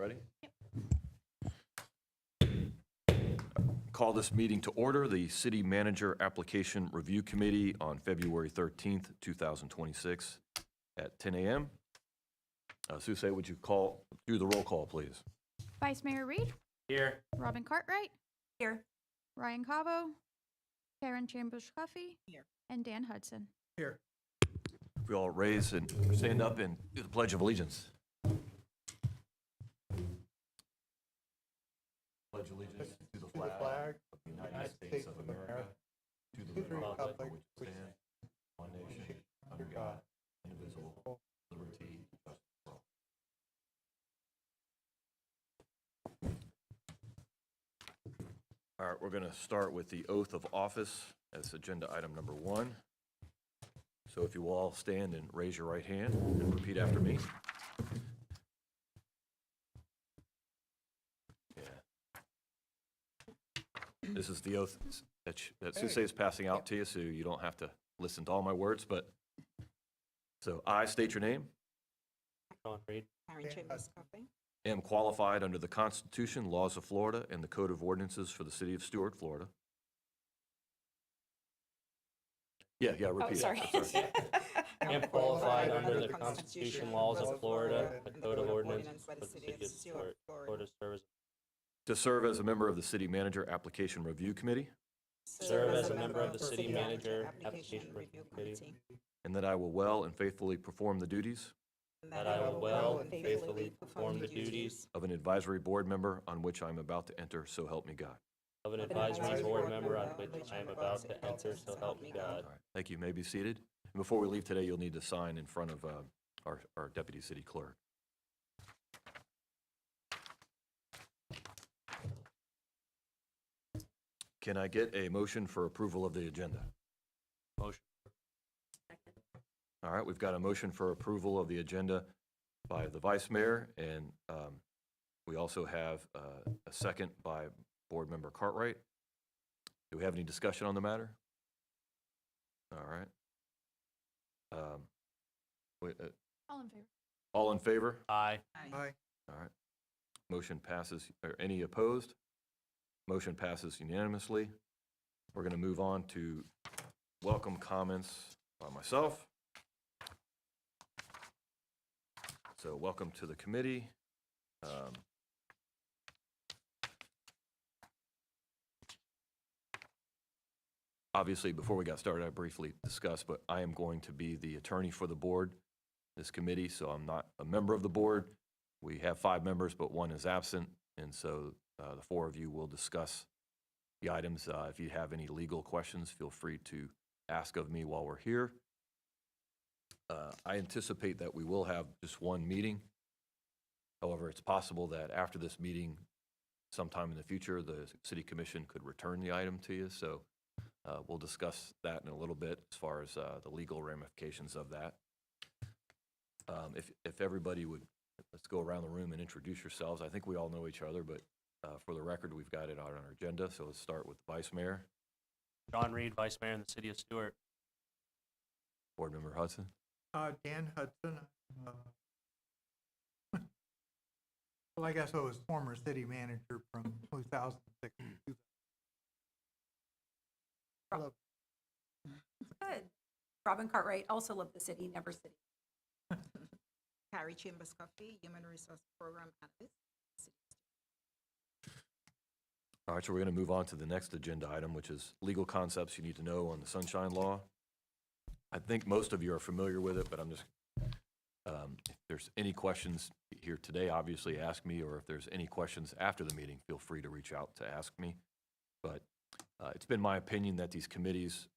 Ready? Call this meeting to order. The City Manager Application Review Committee on February 13th, 2026 at 10 a.m. Susie, would you do the roll call, please? Vice Mayor Reed, Here. Robin Cartwright, Here. Ryan Cavo, Karen Chambush-Cuffey, Here. and Dan Hudson. Here. If we all raise and stand up and do the Pledge of Allegiance. Pledge allegiance to the flag of the United States of America, to the republic for which it stands, one nation, under God, indivisible, liberty, and justice for all. All right, we're going to start with the oath of office as agenda item number 1. So if you will all stand and raise your right hand and repeat after me. This is the oath that Susie is passing out to you, so you don't have to listen to all my words, but, so I state your name. John Reed. Karen Chambush-Cuffey. Am qualified under the Constitution, laws of Florida, and the Code of Ordinances for the City of Stuart, Florida. Yeah, repeat it. Sorry. That's right. Am qualified under the Constitution, laws of Florida, and the Code of Ordinances for the City of Stuart, Florida, To serve as a member of the City Manager Application Review Committee, serve as a member of the City Manager Application Review Committee, and that I will well and faithfully perform the duties that I will well and faithfully perform the duties of an advisory board member on which I am about to enter, so help me God. of an advisory board member on which I am about to enter, so help me God. All right, thank you. You may be seated. And before we leave today, you'll need to sign in front of our Deputy City Clerk. Can I get a motion for approval of the agenda? Motion. All right, we've got a motion for approval of the agenda by the Vice Mayor, and we also have a second by Board Member Cartwright. Do we have any discussion on the matter? All right. All in favor? All in favor? Aye. Aye. All right. Motion passes. Or any opposed? Motion passes unanimously. We're going to move on to welcome comments by myself. So welcome to the committee. Obviously, before we got started, I briefly discussed, but I am going to be the attorney for the board, this committee, so I'm not a member of the board. We have 5 members, but 1 is absent, and so the 4 of you will discuss the items. If you have any legal questions, feel free to ask of me while we're here. I anticipate that we will have just 1 meeting. However, it's possible that after this meeting, sometime in the future, the City Commission could return the item to you, so we'll discuss that in a little bit as far as the legal ramifications of that. If everybody would, let's go around the room and introduce yourselves. I think we all know each other, but for the record, we've got it on our agenda, so let's start with the Vice Mayor. John Reed, Vice Mayor in the City of Stuart. Board Member Hudson. Dan Hudson. Well, I guess I was former city manager from 2006 to 2000. Good. Robin Cartwright, also love the city, never city. Karen Chambush-Cuffey, Human Resource Program Analyst. All right, so we're going to move on to the next agenda item, which is legal concepts you need to know on the Sunshine Law. I think most of you are familiar with it, but I'm just, if there's any questions here today, obviously ask me, or if there's any questions after the meeting, feel free to reach out to ask me. But it's been my opinion that these committees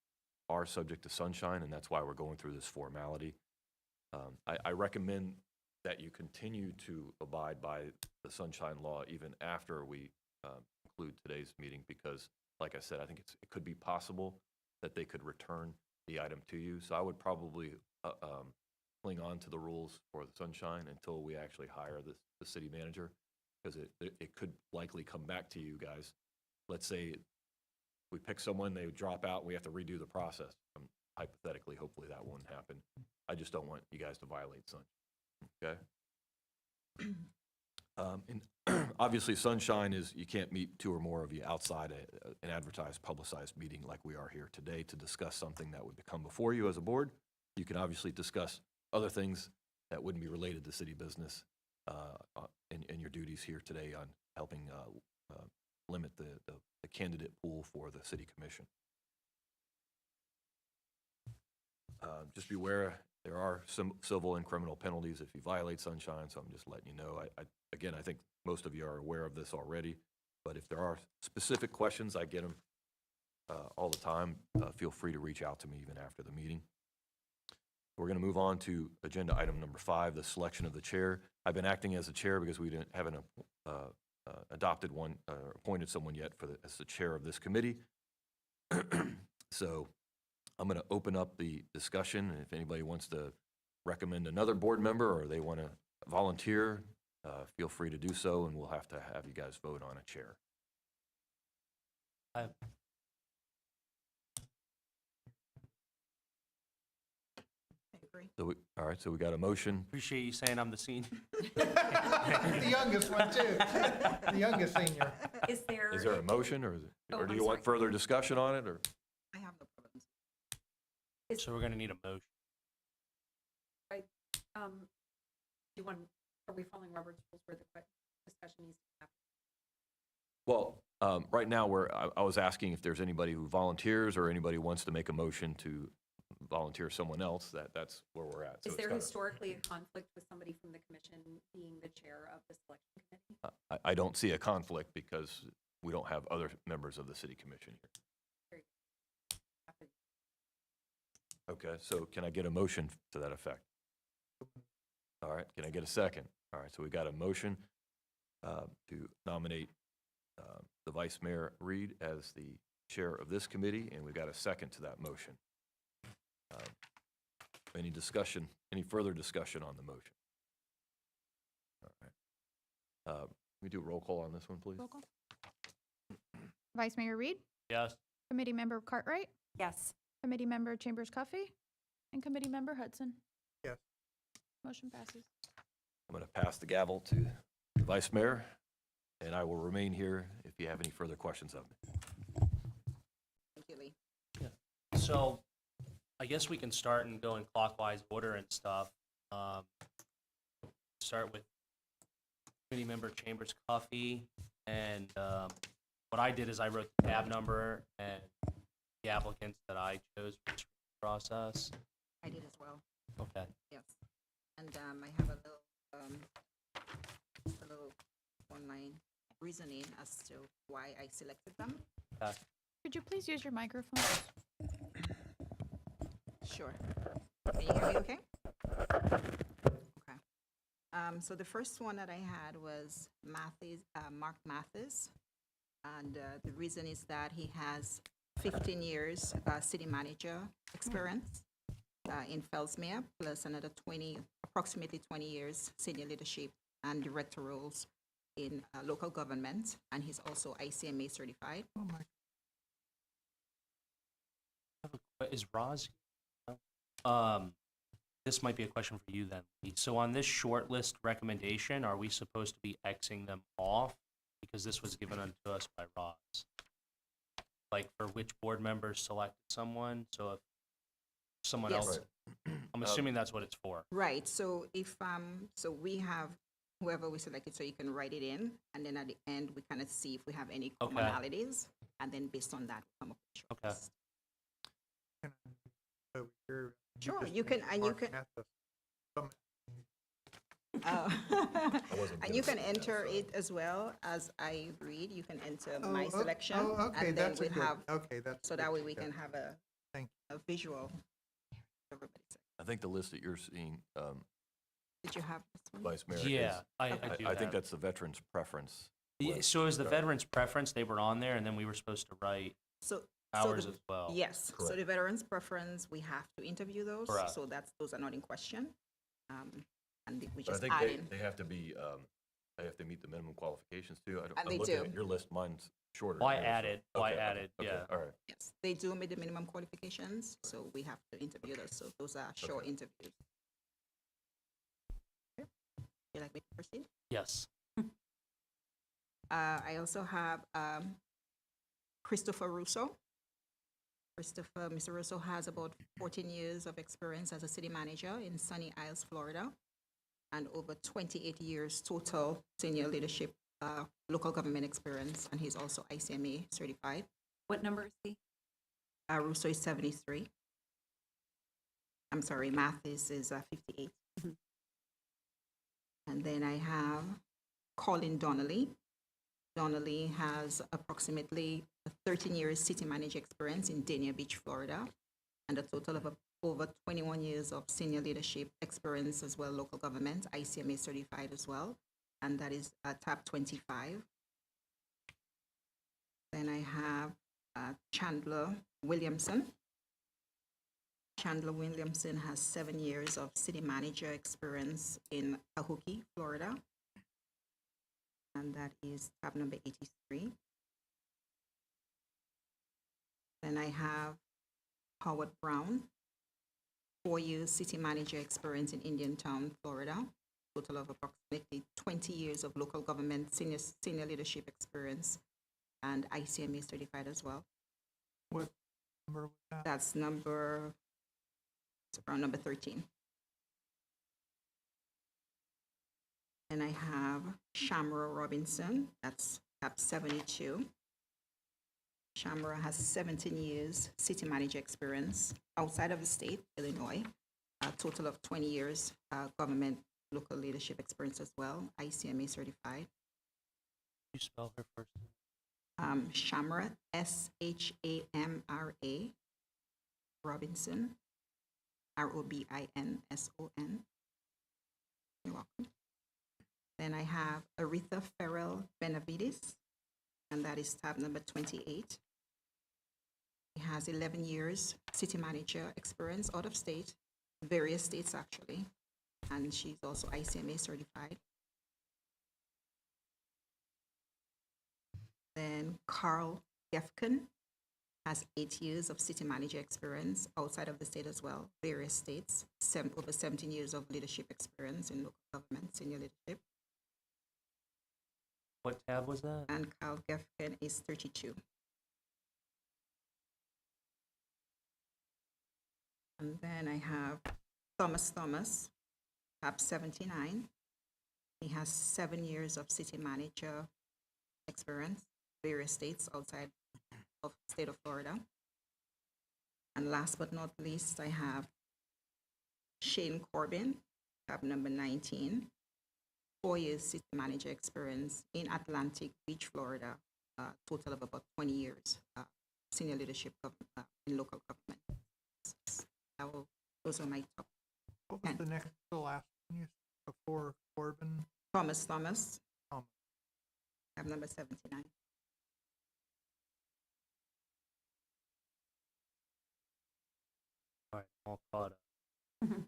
are subject to sunshine, and that's why we're going through this formality. I recommend that you continue to abide by the Sunshine Law even after we conclude today's meeting, because, like I said, I think it could be possible that they could return the item to you. So I would probably cling on to the rules for the sunshine until we actually hire the city manager, because it could likely come back to you guys. Let's say we pick someone, they drop out, we have to redo the process. Hypothetically, hopefully that won't happen. I just don't want you guys to violate sunshine. Okay? And obviously, sunshine is, you can't meet two or more of you outside an advertised, publicized meeting like we are here today to discuss something that would come before you as a board. You can obviously discuss other things that wouldn't be related to city business and your duties here today on helping limit the candidate pool for the city commission. Just be aware, there are some civil and criminal penalties if you violate sunshine, so I'm just letting you know. Again, I think most of you are aware of this already, but if there are specific questions, I get them all the time. Feel free to reach out to me even after the meeting. We're going to move on to agenda item number 5, the selection of the chair. I've been acting as the chair because we haven't adopted one, appointed someone yet as the chair of this committee. So I'm going to open up the discussion. If anybody wants to recommend another board member or they want to volunteer, feel free to do so, and we'll have to have you guys vote on a chair. I agree. So all right, so we got a motion. appreciate you saying I'm the senior. The youngest one, too. The youngest senior. Is there? Is there a motion, or Oh, or do I'm you want sorry. further discussion on it, or? I have no problems. So we're gonna need a motion. Do you want, are we following Robert's rules where the discussion needs to happen? Well, right now, I was asking if there's anybody who volunteers or anybody wants to make a motion to volunteer someone else, that's where we're at. So Is it's there kinda- historically a conflict with somebody from the commission being the chair of the selection committee? I don't see a conflict because we don't have other members of the city commission here. Okay, so can I get a motion to that effect? All right, can I get a second? All right, so we got a motion to nominate the Vice Mayor Reed as the chair of this committee, and we've got a second to that motion. Any discussion, any further discussion on the motion? All right. Can we do a roll call on this one, please? Roll call. Vice Mayor Reed, Yes. Committee Member Cartwright, Yes. Committee Member Chambers Coffey, and Committee Member Hudson. Yes. Motion passes. I'm going to pass the gavel to the Vice Mayor, and I will remain here if you have any further questions of me. Thank you, Lee. So I guess we can start and go in clockwise order and stuff. Start with committee member Chambers Coffey, and what I did is I wrote the tab number and the applicants that I chose for this process. I did as well. Okay. Yes. And I have a little online reasoning as to why I selected them. Could you please use your microphone? Sure. Can you hear me okay? Okay. So the first one that I had was Mark Mathis. And the reason is that he has 15 years city manager experience in Fellsmere, plus another approximately 20 years senior leadership and director roles in local government. And he's also ICMA certified. Oh, my. Is Roz? This might be a question for you then, Lee. So on this short list recommendation, are we supposed to be Xing them off? Because this was given unto us by Roz. Like for which board members selected someone, so if someone Yes. else, I'm assuming that's what it's for. Right. So if so we have whoever we selected, so you can write it in, and then at the end we kind of see if we have any Okay. commonalities, and then based on that we come up with a short Okay. list. Can I over here? Sure, just you can- mentioned and you Mark can- Mathis. wasn't And you gonna can say that, enter so- it as well as I read. You can enter Oh, my oh, selection, oh, okay, and then that's we a good, have okay, that's. so good that way to we go. can have Thank a visual. Everybody say. I think the list that you're seeing, Did you have this one? Vice Mayor, Yeah, I do I think have- that's the veterans' preference. Yeah, list. so as the Sorry. veterans' preference, they were on there, and then we were supposed to write So ours the- as well. Yes, so Correct. the veterans' preference, we have to interview those, Correct. so those are not in question. And we But I just think add in. they have to be, they have to meet the minimum qualifications too. And I'm they looking do. at your list, mine's shorter. Well, I here, so- added, okay, yeah. All right, Yes, they do meet the minimum qualifications, so we have to interview those, so those are short Okay. interviews. Okay. You like me to proceed? Yes. I also have Christopher Russo. Mr. Russo has about 14 years of experience as a city manager in Sunny Isles, Florida, and over 28 years total senior leadership local government experience, and he's also ICMA certified. What number is he? Russo is 73. I'm sorry, Mathis is 58. Mhm. And then I have Colin Donnelly. Donnelly has approximately 13 years city manager experience in Dania Beach, Florida, and a total of over 21 years of senior leadership experience as well, local government, ICMA certified as well, and that is tab 25. Then I have Chandler Williamson. Chandler Williamson has 7 years of city manager experience in Ahokee, Florida, and that is tab number 83. Then I have Howard Brown, 4 years city manager experience in Indiantown, Florida, total of approximately 20 years of local government senior leadership experience, and ICMA certified as well. What number was that? That's around number 13. And I have Shamra Robinson, that's tab 72. Shamra has 17 years city manager experience outside of the state, Illinois, a total of 20 years government local leadership experience as well, ICMA certified. You spell her first name? Shamra, Shamra, Robinson, Robinson. You're welcome. Then I have Aretha Farrell Benavides, and that is tab number 28. He has 11 years city manager experience out of state, various states actually, and she's also ICMA certified. Then Carl Gefkin has 8 years of city manager experience outside of the state as well, various states, over 17 years of leadership experience in local government, senior leadership. What tab was that? And Carl Gefkin is 32. And then I have Thomas, tab 79. He has 7 years of city manager experience, various states outside of the state of Florida. And last but not least, I have Shane Corbin, tab number 19. 4 years city manager experience in Atlantic Beach, Florida, total of about 20 years senior leadership in local government. Those are my top. What was the last one you said before Corbin? Thomas, Thomas. tab number 79. All right, all caught up. Mhm.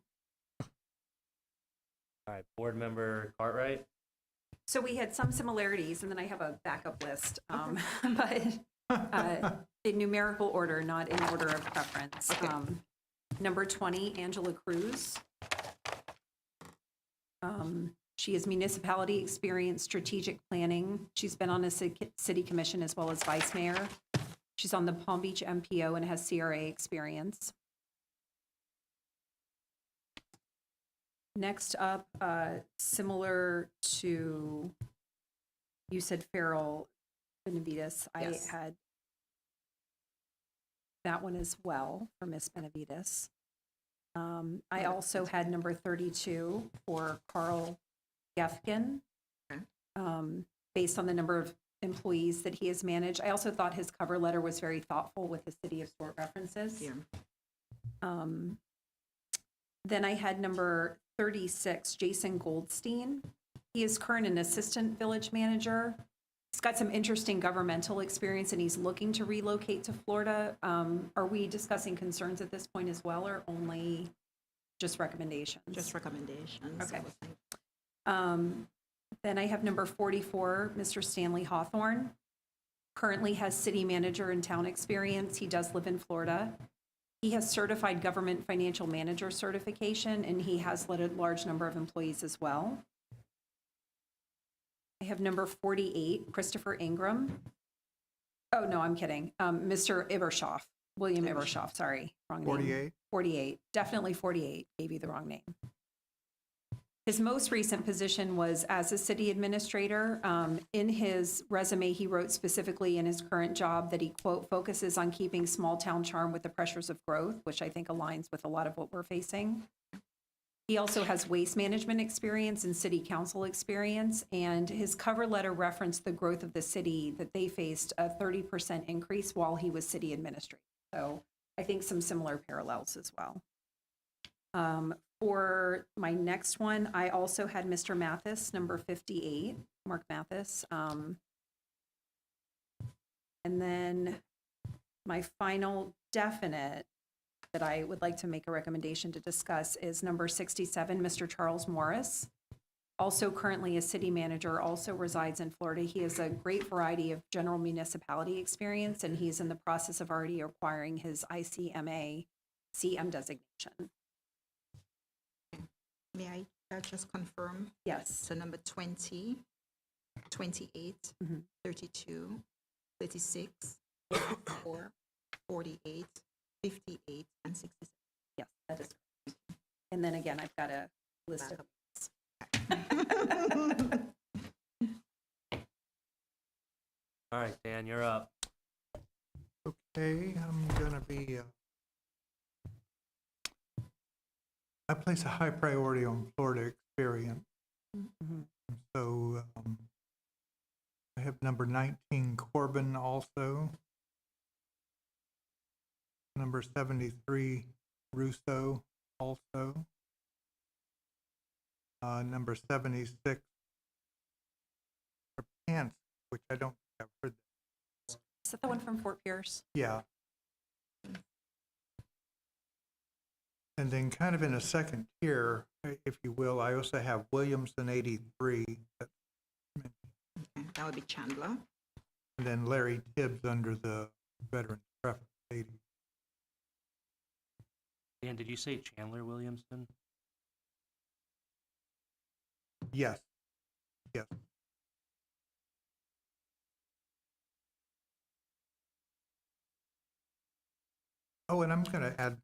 All right, board member Cartwright? So we had some similarities, and then I have a backup list, but in numerical order, not in order of preference. Okay. Number 20, Angela Cruz. She has municipality experience, strategic planning. She's been on a city commission as well as vice mayor. She's on the Palm Beach MPO and has CRA experience. Next up, similar to, you said Farrell Benavides. Yes. I had that one as well for Miss Benavides. I also had number 32 for Carl Gefkin, Okay. based on the number of employees that he has managed. I also thought his cover letter was very thoughtful with the city of Stuart references. Yeah. Then I had number 36, Jason Goldstein. He is current and assistant village manager. He's got some interesting governmental experience and he's looking to relocate to Florida. Are we discussing concerns at this point as well, or only just recommendations? Just recommendations. Okay. I think. Then I have number 44, Mr. Stanley Hawthorne. Currently has city manager and town experience. He does live in Florida. He has certified government financial manager certification, and he has led a large number of employees as well. I have number 48, Christopher Ingram. Oh, no, I'm kidding. Mr. Ibershoff, William Ibershoff, sorry, wrong name. 48? 48, definitely 48, gave you the wrong name. His most recent position was as a city administrator. In his resume, he wrote specifically in his current job that he, quote, focuses on keeping small town charm with the pressures of growth, which I think aligns with a lot of what we're facing. He also has waste management experience and city council experience, and his cover letter referenced the growth of the city, that they faced a 30% increase while he was city administrator. So I think some similar parallels as well. For my next one, I also had Mr. Mathis, number 58, Mark Mathis. And then my final definite that I would like to make a recommendation to discuss is number 67, Mr. Charles Morris. Also currently a city manager, also resides in Florida. He has a great variety of general municipality experience, and he's in the process of already acquiring his ICMA CM designation. May I just confirm? Yes. So number 20, 28, Mhm. 32, 36, 44, 48, 58, and 67. Yes, that is correct. And then again, I've got a list of. All right, Dan, you're up. Okay, I'm gonna be, I place a high priority on Florida experience. Mhm. So I have number 19, Corbin also. Number 73, Russo also. Number 76, Pants, which I don't think I've heard. Is that the one from Fort Pierce? Yeah. And then kind of in a second tier, if you will, I also have Williamson 83, Okay, that would be Chandler. and then Larry Tibbs under the Veterans Preference 80. Dan, did you say Chandler Williamson? Yes, yes. Oh, and I'm going to add,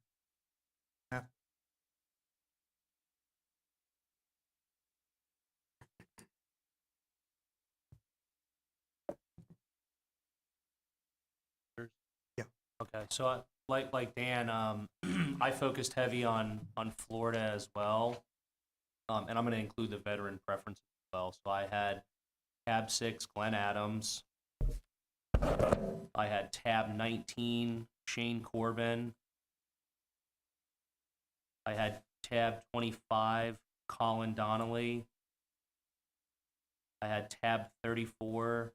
Okay, so like Dan, I focused heavy on Florida as well, and I'm going to include the veteran preference as well. So I had tab 6, Glenn Adams. I had tab 19, Shane Corbin. I had tab 25, Colin Donnelly. I had tab 34,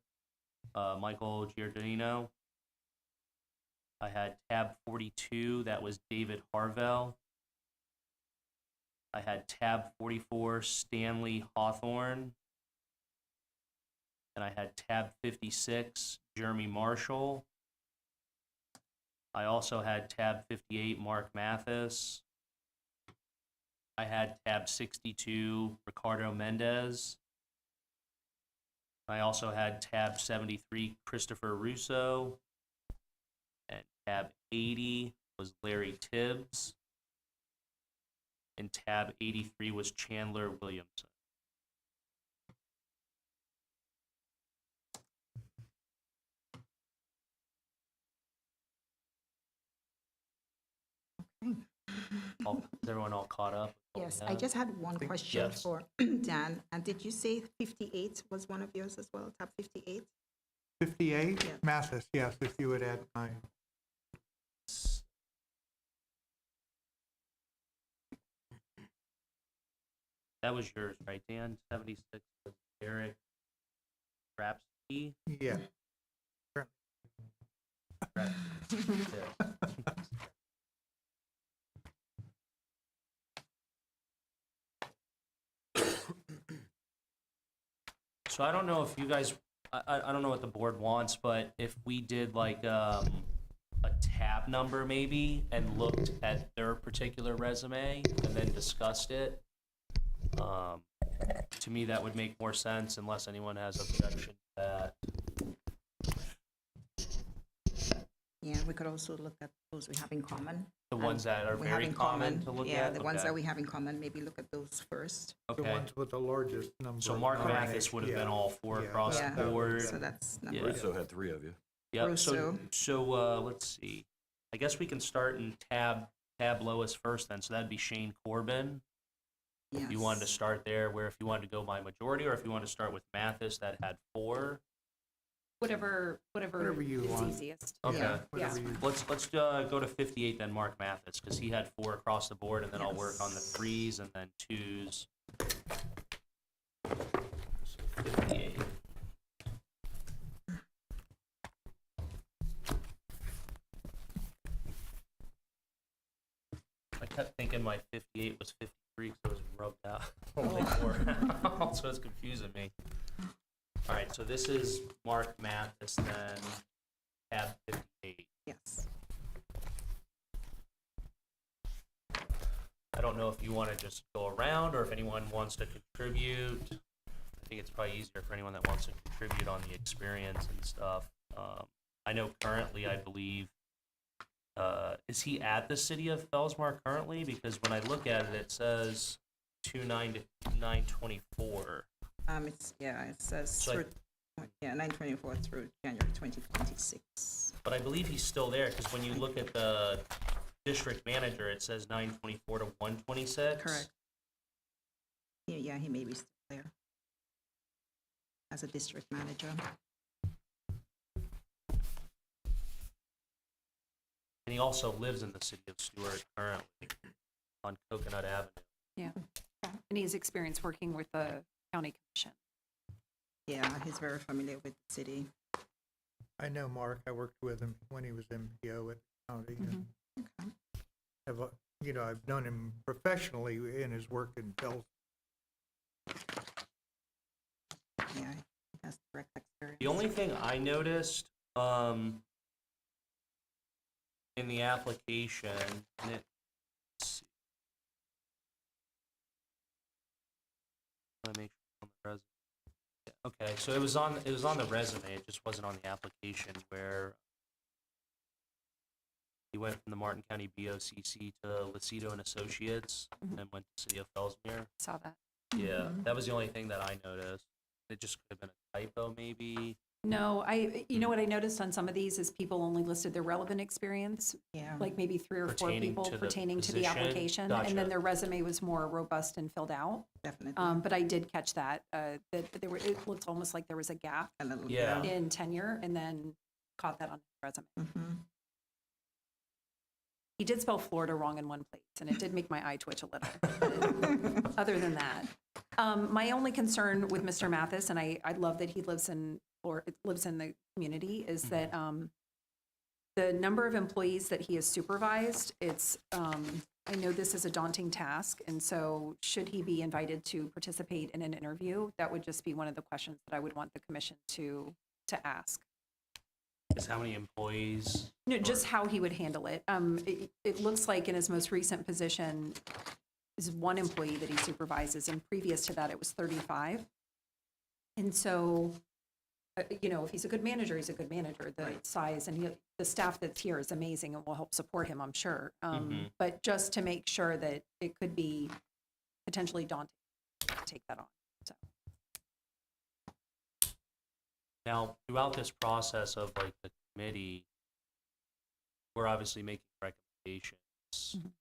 Michael Giordano. I had tab 42, that was David Harvell. I had tab 44, Stanley Hawthorne. And I had tab 56, Jeremy Marshall. I also had tab 58, Mark Mathis. I had tab 62, Ricardo Mendez. I also had tab 73, Christopher Russo. And tab 80 was Larry Tibbs. And tab 83 was Chandler Williamson. Is everyone all caught up? Yes, I just had one question Yes. for Dan. And did you say 58 was one of yours as well, tab 58? 58, Yeah. Mathis, yes, if you would add mine. That was yours, right, Dan? 76 was Eric Rapsky. Yeah. So I don't know if you guys, I don't know what the board wants, but if we did like a tab number maybe and looked at their particular resume and then discussed it, To me, that would make more sense unless anyone has objection to that. Yeah, we could also look at those we have in common. The and ones that are we have very in common to look Yeah, at? the ones Okay. that we have in common, maybe look at those first. The Okay, ones with the largest number. so of Mark Mathis nominations, would have been yeah. all four Yeah, across Yeah. the board. So that's Yeah. number. Russo had 3 of you. Yep, so, Russo. so, let's see. I guess we can start in tab lowest first then, so that'd be Shane Corbin. If you wanted to Yes. start there, where if you wanted to go by majority, or if you wanted to start with Mathis that had 4. Whatever you is want. easiest. Okay. Yeah. Whatever you. Let's go to 58 then, Mark Mathis, because he had 4 across the board, and then I'll work on the Yes. 3s and then 2s. So 58. I kept thinking my 58 was 53 because it was rubbed out. Only 4. So it's confusing me. All right, so this is Mark Mathis then, tab 58. Yes. I don't know if you want to just go around or if anyone wants to contribute. I think it's probably easier for anyone that wants to contribute on the experience and stuff. I know currently, I believe, is he at the city of Fellsmar currently? Because when I look at it, it says 2/9 to 9/24. It says So through, 9/24 through January 2026. But I believe he's still there because when you look at the district manager, it says 9/24 to 1/26. Correct. Yeah, he may be still there as a district manager. And he also lives in the city of Stuart currently on Coconut Avenue. Yeah. And he has experience working with the county commission. Yeah, he's very familiar with the city. I know Mark. I worked with him when he was MPO at the county. and Okay. I've known him professionally in his work in Bell. Yeah, he has direct experience. The only thing I noticed in the application, and let's see. Let me make sure on the resume. Yeah, okay, so it was on the resume. It just wasn't on the application where he went from the Martin County BOCC to Lucido and Associates, and then went to City of Fellsmere. Saw that. Yeah, that was the only thing that I noticed. It just could have been a typo, maybe. No, you know what I noticed on some of these is people only listed their relevant experience, Yeah. like maybe 3 or 4 Pertaining people to the pertaining to the position? application. And Gotcha. then their resume was more robust and filled out. Definitely. But I did catch that, that it looked almost like there was a gap A little Yeah. bit. in tenure, and then caught that on his resume. Mhm. He did spell Florida wrong in one place, and it did make my eye twitch a little. But other than that, my only concern with Mr. Mathis, and I love that he lives in the community, is that the number of employees that he has supervised, I know this is a daunting task, and so should he be invited to participate in an interview, that would just be one of the questions that I would want the commission to ask. Is how many employees? No, just how he would handle it. It looks like in his most recent position is 1 employee that he supervises, and previous to that, it was 35. And so, if he's a good manager, he's a good manager. The size and the staff that's here is amazing and will help support him, I'm sure. But just to make sure that it could be potentially daunting to take that on. So. Now, throughout this process of like the committee, we're obviously making recommendations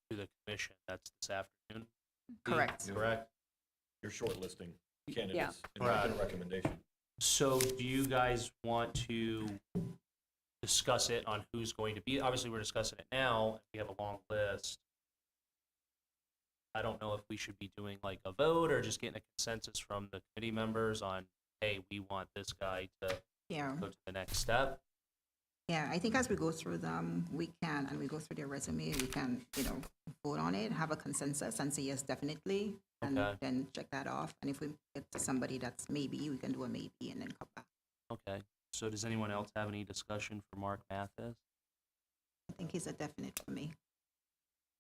to the commission. That's this afternoon. Correct. Correct. You're shortlisting candidates and Right. making a recommendation. So do you guys want to discuss it on who's going to be? Obviously, we're discussing it now. We have a long list. I don't know if we should be doing like a vote or just getting a consensus from the committee members on, hey, we want this guy to Yeah. go to the next step. Yeah, I think as we go through them, we go through their resume, we can, vote on it, have a consensus and say yes, definitely. And Okay. then check that off. And if we get to somebody that's maybe, we can do a maybe and then come back. Okay. So does anyone else have any discussion for Mark Mathis? I think he's a definite for me.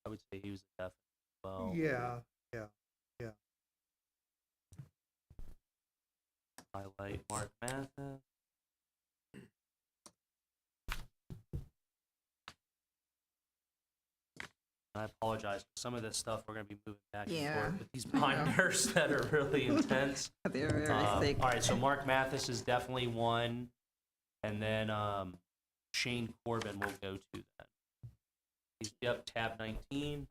I would say he was a definite as well. Yeah. highlight Mark Mathis. I apologize, some of this stuff we're gonna be moving back and Yeah, forth with these I know. binders that are really intense. They're very thick. All right, so Mark Mathis is definitely one, and then Shane Corbin will go to then. He's, yep, tab 19.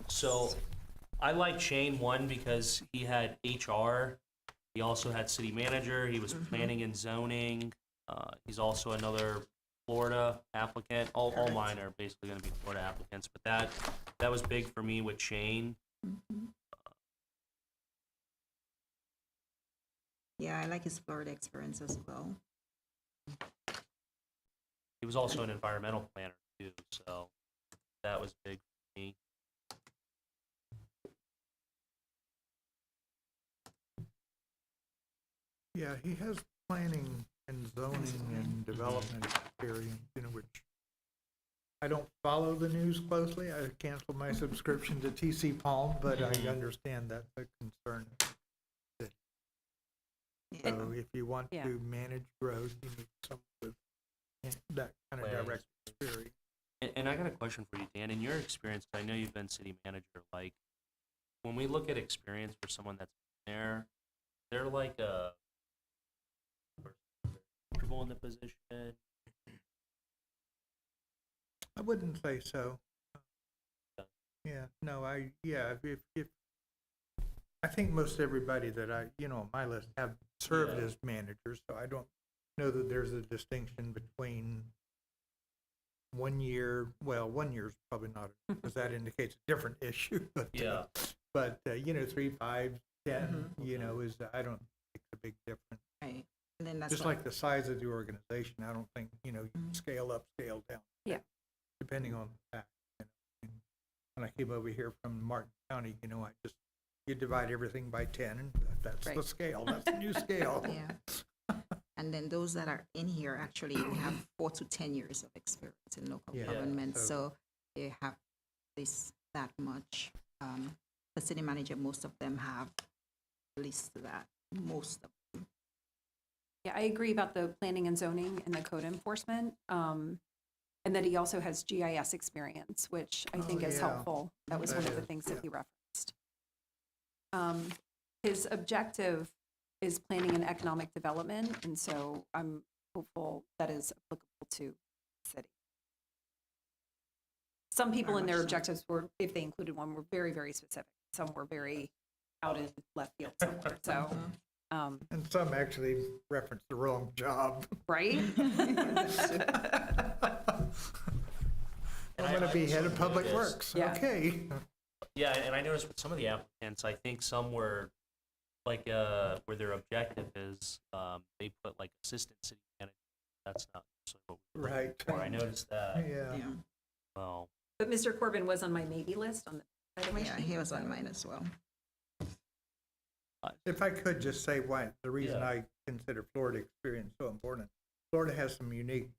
So I like Shane, one, because he had HR, he also had city manager, he was planning and zoning, he's also another Florida applicant. All Correct. mine are basically gonna be Florida applicants, but that was big for me with Shane. Yeah, I like his Florida experience as well. He was also an environmental planner too, so that was big for me. Yeah, he has planning and zoning and development experience, which I don't follow the news closely. I canceled my subscription to TC Palm, but I understand that's a concern. Yeah. So if you want Yeah. to manage growth, you need someone with that kind of direct experience. And I got a question for you, Dan. In your experience, I know you've been city manager, like, when we look at experience for someone that's been there, they're like a comfortable in the position. I wouldn't say so. Yeah, no, if I think most everybody that on my list have served Yeah. as managers, so I don't know that there's a distinction between 1 year. Well, 1 year is probably not, because that indicates a different issue. But, Yeah. But 3, 5, 10, is, I don't think a big difference. Right. And then that's Just what- like the size of the organization, I don't think, you can scale up, scale down. Yeah. Depending on the fact. And when I came over here from Martin County, you divide everything by 10, and that's the Right. scale. That's the new scale. Yeah. And then those that are in here, actually, we have 4 to 10 years of experience in local Yeah. government, So- so they have that much. The city manager, most of them have at least that, most of them. Yeah, I agree about the planning and zoning and the code enforcement. And that he also has GIS experience, which I think is yeah. helpful. That was That one of the is, things yeah. that he referenced. His objective is planning and economic development, and so I'm hopeful that is applicable to the city. Some people Very in their much so. objectives were, if they included one, were very, very specific. Some were very out in left field somewhere, so, And some actually reference the wrong job. right? And I'm going to be also head of public noticed- works. Yeah. Okay. Yeah, and I noticed with some of the applicants, I think some were like where their objective is, they put like assistant city manager. That's not necessarily what we're looking Right. for. I noticed that. Yeah. Yeah. Well, But Mr. Corbin was on my maybe list on the side of my Yeah, sheet, he was on so- mine as well. If I could just say why, the reason Yeah. I consider Florida experience so important. Florida has some unique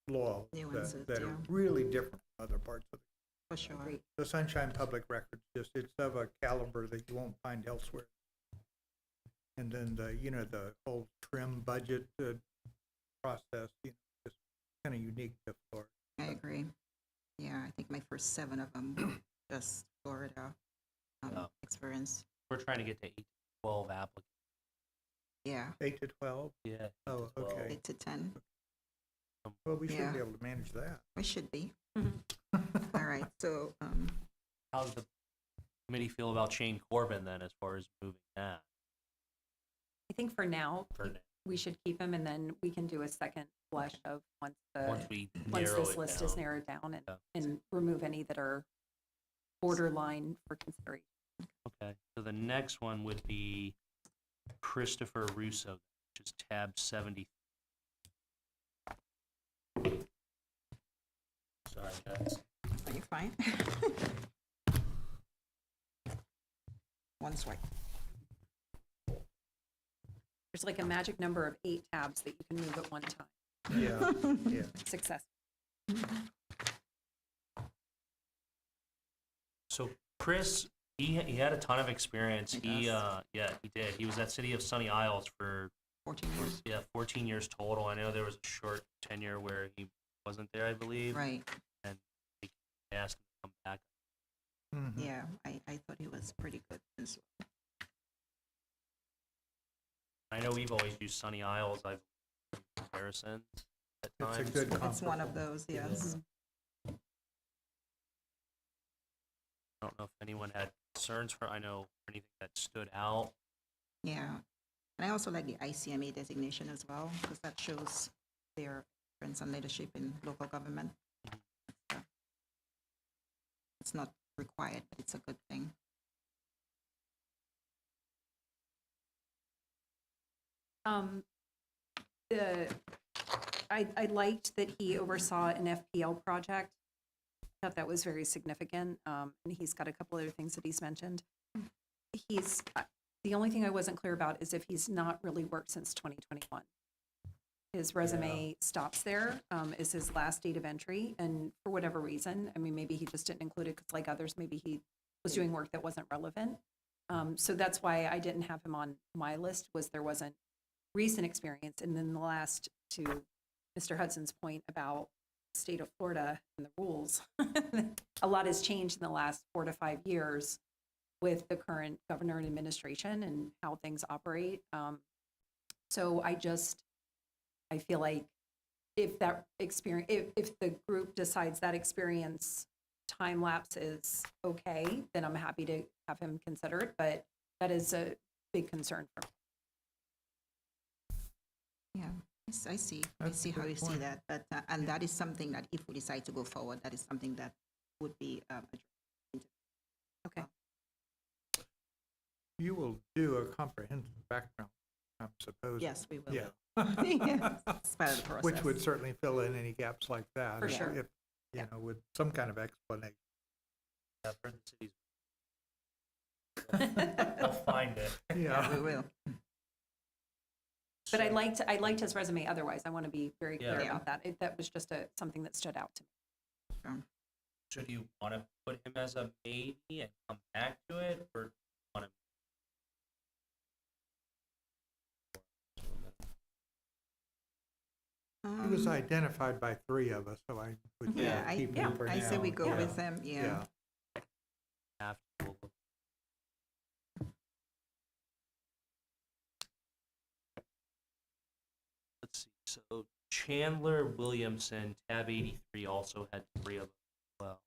laws Nuances, that are yeah. really different from other parts of For sure. the Sunshine Public Records. It's of a caliber that you won't find elsewhere. And then the whole trim budget process, is kind of unique to Florida. I agree. Yeah, I think my first 7 of them were just Florida Yeah. experience. we're trying to get to 8 to 12 applicants. Yeah, 8 to 12? Yeah. Oh, 12. okay. 8 to 10. Well, we should Yeah. be able to manage that. We should be. Mhm. All right, so, How does the committee feel about Shane Corbin then, as far as moving that? I think for now, For now? we should keep him, and then we can do a second flush of once Once we once narrow this it list down. is narrowed down Yeah. and remove any that are borderline for consideration. Okay, so the next one would be Christopher Russo, which is tab 70. Sorry, guys. are you fine? one swipe. There's like a magic number of 8 tabs that you can move at one time. Yeah, yeah. Success. So Chris, he had a ton of experience. He does. Yeah, he did. He was at City of Sunny Isles for 14 years. 14 years total. I know there was a short tenure where he wasn't there, I believe. Right. And they asked him to come back. Mhm. Yeah, I thought he was pretty good as well. I know we've always used Sunny Isles. I've comparisons at It's a times. good It's one comparable. of those, yes. I don't know if anyone had concerns for, I know, anything that stood out. Yeah. And I also like the ICMA designation as well, because that shows their experience and leadership in local government. It's not required, but it's a good thing. I liked that he oversaw an FPL project. I thought that was very significant. And he's got a couple other things that he's mentioned. The only thing I wasn't clear about is if he's not really worked since 2021. His resume stops there, is his last date of entry, and for whatever reason, I mean, maybe he just didn't include it because like others, maybe he was doing work that wasn't relevant. So that's why I didn't have him on my list, was there wasn't recent experience. And then the last, to Mr. Hudson's point about the state of Florida and the rules, a lot has changed in the last 4 to 5 years with the current governor and administration and how things operate. So I feel like if that experience, if the group decides that experience time lapse is okay, then I'm happy to have him consider it, but that is a big concern for me. Yeah, I see. I That's a see how good you see point. that. But and that is something that if we decide to go forward, that is something that would be addressed. Okay. You will do a comprehensive background, I'm supposed. Yes, we will. Yeah. Yes, it's part of the process. Which would certainly fill in any gaps like that. For if- sure. If, you know, with some kind of explanation. Yeah, parentheses. I'll find it. Yeah, we Yeah. will. But I liked his resume otherwise. I want to be very clear Yeah. about that. That was just something that stood out to me. Should you want to put him as a maybe and come back to it, or want to? He was identified by 3 of us, so I would Yeah, keep him for now. I say we go Yeah. with them. Yeah. Have to. Let's see. So Chandler Williamson, tab 83, also had 3 of them as well.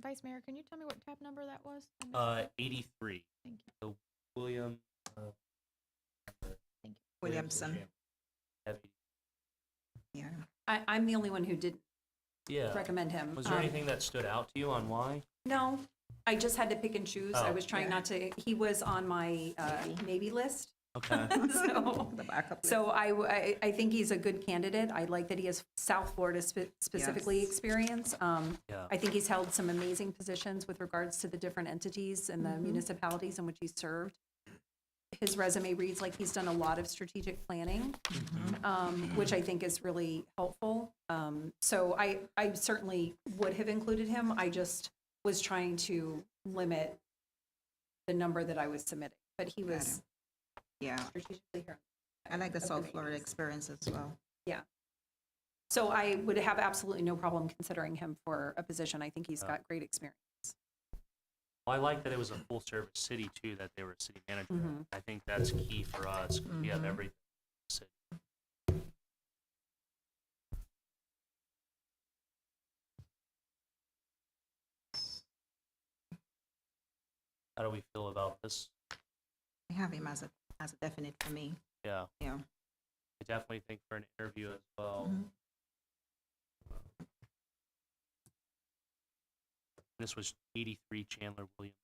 Vice Mayor, can you tell me what tab number that was? I missed it. 83. Thank you. So William. Williamson. Tab 80. Yeah. I'm the only one who didn't Yeah. recommend him. Was there anything that stood out to you on why? No, I just had to pick and choose. I Oh. was trying Yeah. not to, he was on my maybe list. Okay. So, The backup. so I think he's a good candidate. I like that he has South Florida specifically Yes. experience. Yeah. I think he's held some amazing positions with regards to the different entities and the municipalities in which he's served. His resume reads like he's done a lot of strategic planning, which I think is really helpful. So I certainly would have included him. I just was trying to limit the number that I was submitting, but he Got was it. Yeah, strategically here. I like the Of the South Florida names. experience as well. So I would have absolutely no problem considering him for a position. I think he's Yeah. got great experience. Well, I like that it was a full service city too, that they were a city manager. Mhm. I think that's key for us. 'Cause we have Mhm. everything. in the city. How do we feel about this? I have him as a definite for me. Yeah, Yeah. I definitely think for an interview as well. Mhm. This was 83 Chandler Williams.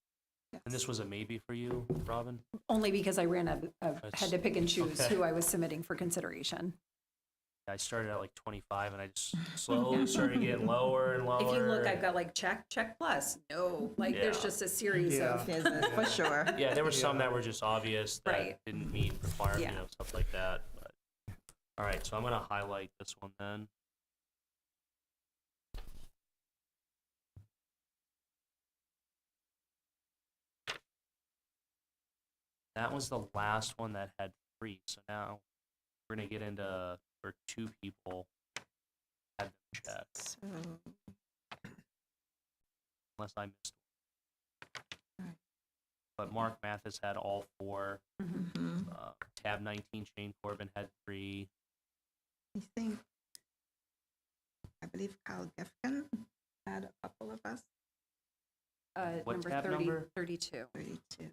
And this was a maybe for you, Robin? Only because I had to pick and choose Okay. who I was submitting for consideration. I started at like 25 and I just slowly started getting lower and lower. If you look, I've got like check plus, no, like there's Yeah. just a series Yeah. of, For sure. Yeah, there were some that were just obvious that Right. didn't meet requirements, Yeah. stuff like that. But, all right, so I'm gonna highlight this one then. That was the last one that had 3. So now we're gonna get into where 2 people had them checked, So, unless I missed one. Right. But Mark Mathis had all 4. mhm. Tab 19, Shane Corbin had 3. I think, I believe Kyle Gefkin had a couple of us, What number tab 30, number? 32. 32.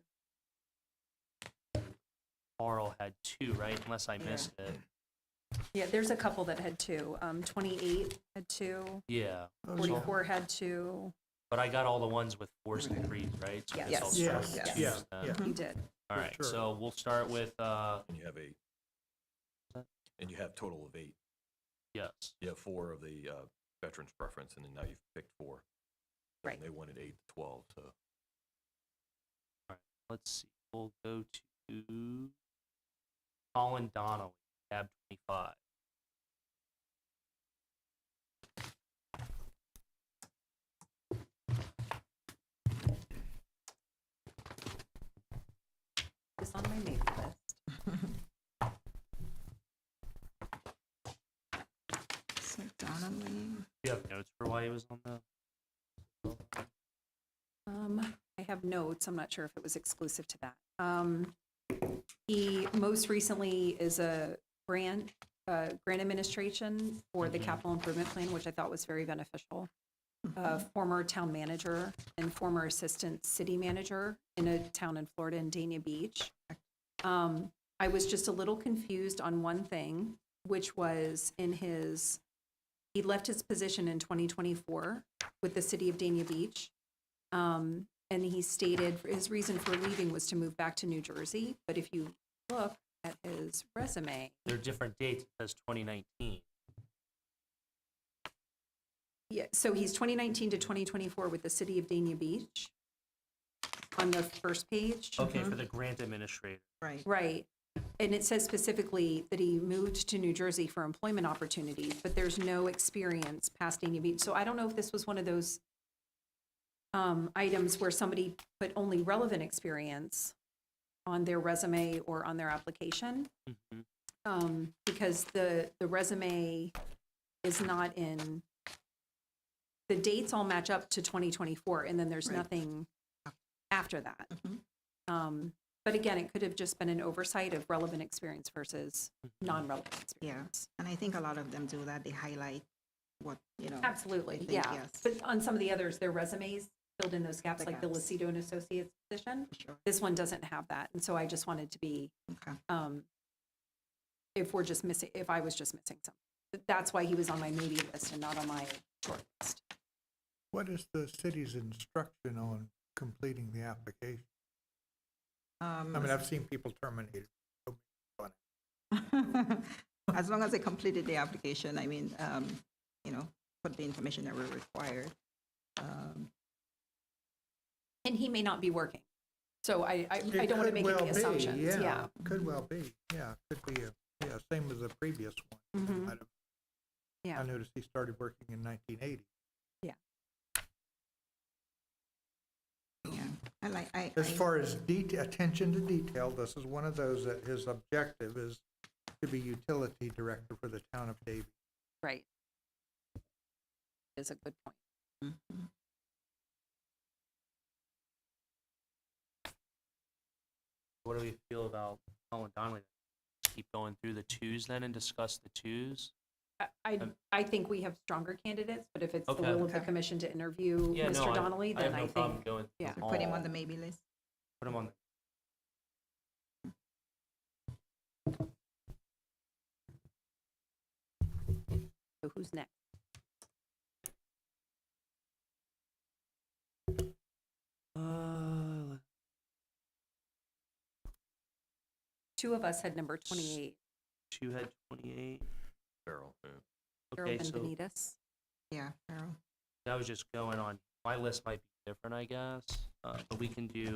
Carl had 2, right? Unless I Yeah. missed it. Yeah, there's a couple that had 2. 28 had 2, Yeah. Oh, 44 had 2. But I got all the ones with 4s and 3s, right? So I guess I'll Yes. start Yes, with Yes. 2s yeah, then. yeah. You did. All for right, sure. so we'll start with, And you have and you have total of 8. yes. You have 4 of the veterans preference, and then now you've picked 4. Right. And they wanted 8 to 12, so. Let's see, we'll go to Colin Donnelly, tab 25. It's on my maybe list. So Donnelly, Do you have notes for why he was on the? I have notes. I'm not sure if it was exclusive to that. He most recently is a grant administration for the capital improvement plan, which I thought was very beneficial. Former town manager and former assistant city manager in a town in Florida in Dania Beach. I was just a little confused on one thing, which was he left his position in 2024 with the city of Dania Beach. And he stated his reason for leaving was to move back to New Jersey. But if you look at his resume, There are different dates, it says 2019. yeah, so he's 2019 to 2024 with the city of Dania Beach on the first page. Okay, for the grant administrator. right. Right. And it says specifically that he moved to New Jersey for employment opportunities, but there's no experience past Dania Beach. So I don't know if this was one of those items where somebody put only relevant experience on their resume or on their application. Because the resume is not in, the dates all match up to 2024, and then there's Right. nothing after that. Mhm. But again, it could have just been an oversight of relevant experience versus non-relevant Yeah, experience. and I think a lot of them do that. They highlight what, Absolutely, I think, yeah. yes. But on some of the others, their resumes filled in those gaps, The like the gaps. Lucido and Associates position. For sure. This one doesn't have that, and so I just wanted to be, Okay. if I was just missing something. That's why he was on my maybe list and not on my short list. What is the city's instruction on completing the application? I mean, I've seen people terminated. As long as they completed the application, I mean, put the information that were required. And he may not be working. So I It don't want to could make well any be, assumptions, yeah. Could well be, yeah, could be, same as the previous one. Mhm. Might have- Yeah. I noticed he started working in 1980. Yeah, As far as attention to detail, this is one of those that his objective is to be utility director for the town of Davie. Right. Is a good point. Mhm. What do we feel about Colin Donnelly? Keep going through the 2s then and discuss the 2s? I think we have stronger candidates, but if it's the Okay. will of the Okay. commission to interview Yeah, no, Mr. Donnelly, I have then no I problem think, going through yeah. them So put him on all. the maybe list. Put him on. so who's next? two of us had number 28, Two had 28. Farrell, yeah. Okay, Carolyn so Benitez. Yeah, Farrell. I was just going on, my list might be different, I guess, but we can do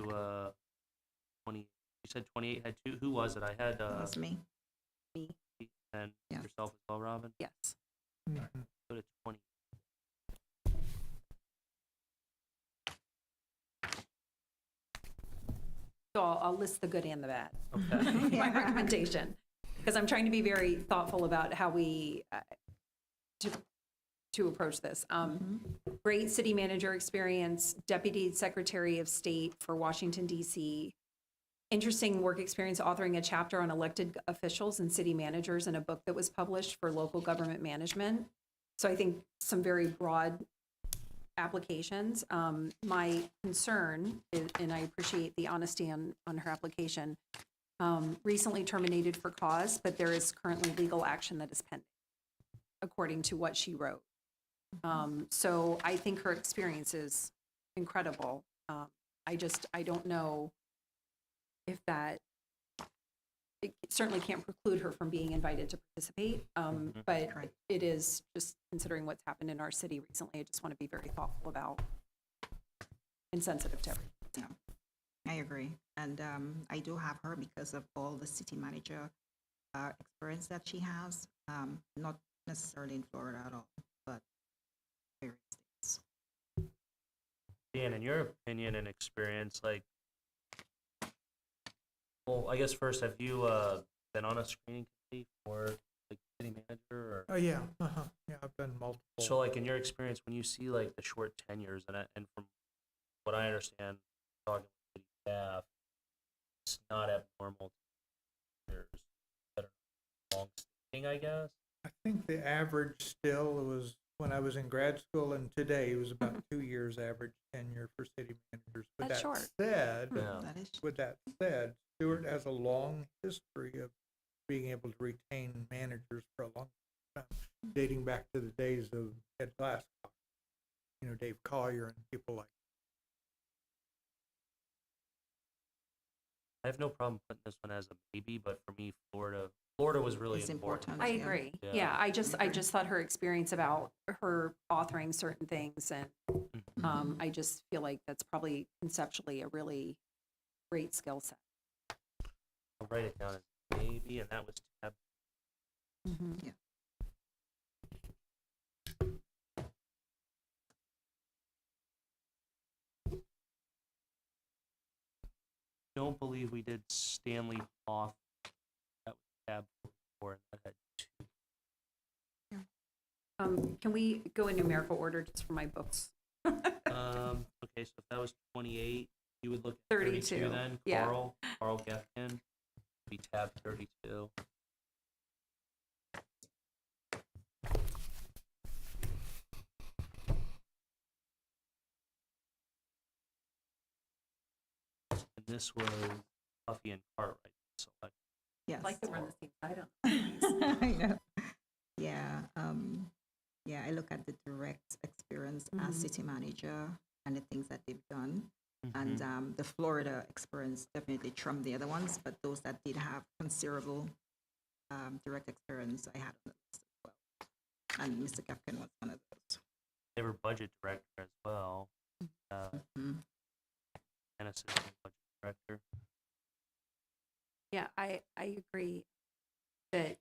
20, you said 28 had two, who was it? I had, That was me. Me, and Yeah. yourself as well, Robin? yes. Mhm. Go to 20. So I'll list the good and the bad. Okay. My recommendation, because I'm trying to be very thoughtful about how we, to approach this. Great city manager experience, deputy secretary of state for Washington DC. Interesting work experience authoring a chapter on elected officials and city managers in a book that was published for local government management. So I think some very broad applications. My concern, and I appreciate the honesty on her application, recently terminated for cause, but there is currently legal action that is pending, according to what she wrote. So I think her experience is incredible. I don't know if that, it certainly can't preclude her from being invited to participate. But Correct. it is, just considering what's happened in our city recently, I just want to be very thoughtful about and sensitive to everything. I agree. And I do have her because of all the city manager experience that she has, not necessarily in Florida at all, but various states. Dan, in your opinion and experience, like, well, I guess first, have you been on a screening committee for like city manager or? Oh, yeah, yeah, I've done multiple. So, like, in your experience, when you see like the short tenures, and from what I understand, talking with city staff, it's not abnormal. There's that are long standing, I guess. I think the average still was, when I was in grad school and today, it was about 2 years average tenure for city managers. With That's that short. said, Yeah. That is with that said, Stuart has a long history of being able to retain managers for a long time, dating back to the days of Ed Glasscock, Dave Collier and people like I have no problem putting this one as a maybe, but for me, Florida was really It's important. important. I Yeah. agree. Yeah. Yeah, I just thought her experience about her authoring certain things, and Mhm. I just feel like that's probably conceptually a really great skill set. I'll write it down as maybe, and that was tab. Yeah. Don't believe we did Stanley Hoff. That was tab 4, and that had 2. Can we go in numerical order just for my books? Okay, so if that was 28, you would look at 32 32, then. yeah. Carl Gefkin, be tab 32. And this was Puffy and Cartwright. Select. Yes. I'd like to run the same side on. I know. Yeah, yeah, I look at the direct experience as city manager and the things that they've done. And the Florida experience definitely trumped the other ones, but those that did have considerable direct experience, I had on the list as well. And Mr. Gefkin was one of those. They were budget director as well, Mhm. and assistant budget director. Yeah, I agree that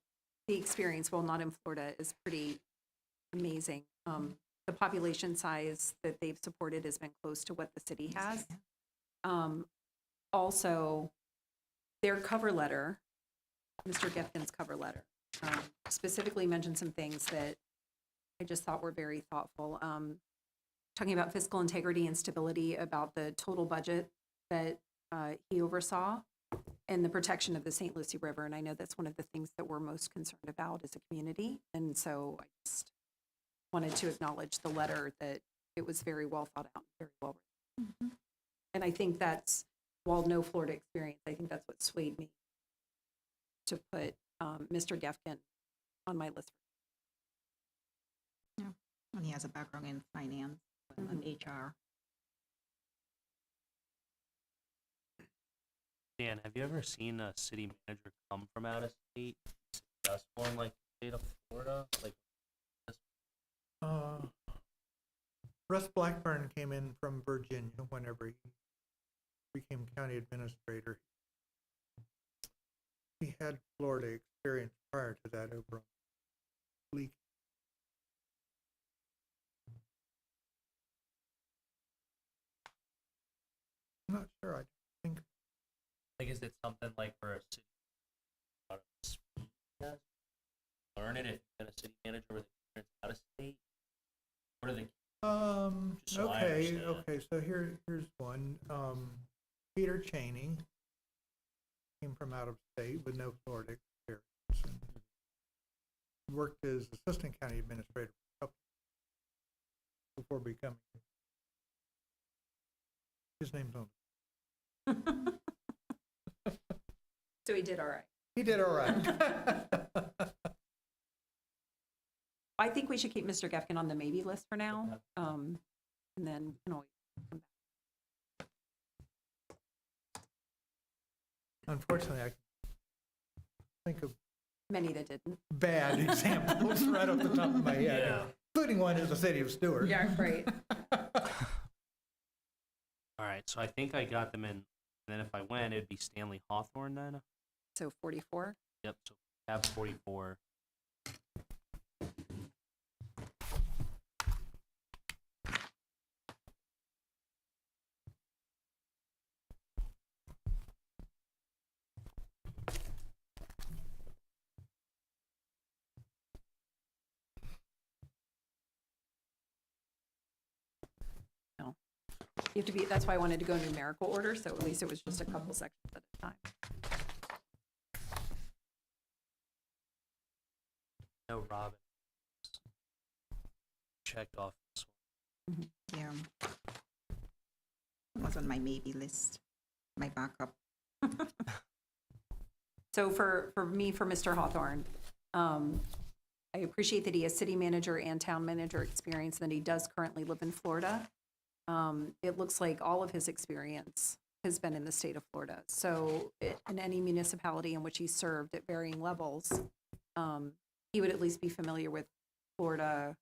the experience, while not in Florida, is pretty amazing. The population size that they've supported has been close to what the city has. Also, their cover letter, Mr. Gefkin's cover letter, specifically mentioned some things that I just thought were very thoughtful. Talking about fiscal integrity and stability, about the total budget that he oversaw, and the protection of the St. Lucie River. And I know that's one of the things that we're most concerned about as a community. And so I just wanted to acknowledge the letter, that it was very well thought out, very well written. And I think that's, while no Florida experience, I think that's what swayed me to put Mr. Gefkin on my list. And he has a background in finance and HR. Dan, have you ever seen a city manager come from out of state, successful in like the state of Florida? Like, Russ Blackburn came in from Virginia whenever he became county administrator. He had Florida experience prior to that over on Lee. I'm not sure. I think like, is it something like for a city out of speed test? Learn it if you've been a city manager with experience out of state? What are the Just so I understand. okay, so here's one. Peter Cheney came from out of state with no Florida experience and worked as assistant county administrator for a couple before becoming. His name's on. So he did all right. He did all right. I think we should keep Mr. Gefkin on the maybe list for now, and then we can always come back. Unfortunately, I can think of Many that didn't. bad examples right off the top of my head, Yeah. including one in the city of Stuart. Yeah, right. All right, so I think I got them in. And then if I went, it'd be Stanley Hawthorne then. So 44. Yep, so we have 44. You have to be, that's why I wanted to go numerical order, so at least it was just a couple sections at a time. No, Robin. Checked off this one. Yeah. Was on my maybe list, my backup. So for me, for Mr. Hawthorne, I appreciate that he has city manager and town manager experience, and that he does currently live in Florida. It looks like all of his experience has been in the state of Florida. So in any municipality in which he served at varying levels, he would at least be familiar with Florida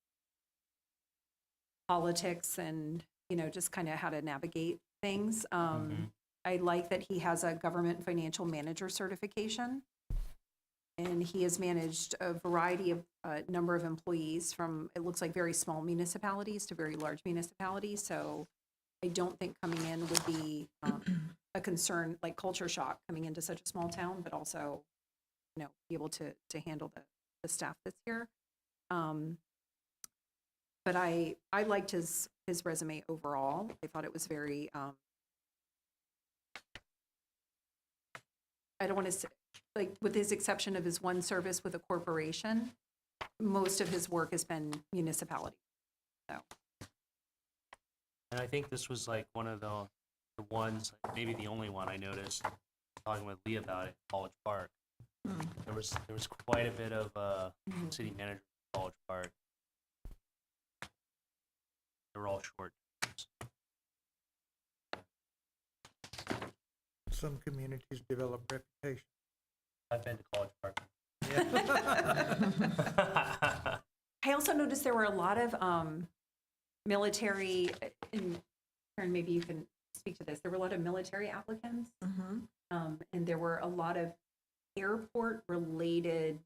politics and, just kind of how to navigate things. I like that he has a government financial manager certification. And he has managed a variety of number of employees from, it looks like, very small municipalities to very large municipalities. So I don't think coming in would be a concern, like culture shock coming into such a small town, but also, be able to handle the staff that's here. But I liked his resume overall. I thought it was very, I don't want to say, like, with his exception of his one service with a corporation, most of his work has been municipality. So, And I think this was like one of the ones, maybe the only one I noticed talking with Lee about it, College Park. There was quite a bit of city manager at College Park. They were all short terms. Some communities develop reputation. I've been to College Park. I also noticed there were a lot of military, and Karen, maybe you can speak to this. There were a lot of military applicants, and there were a lot of airport-related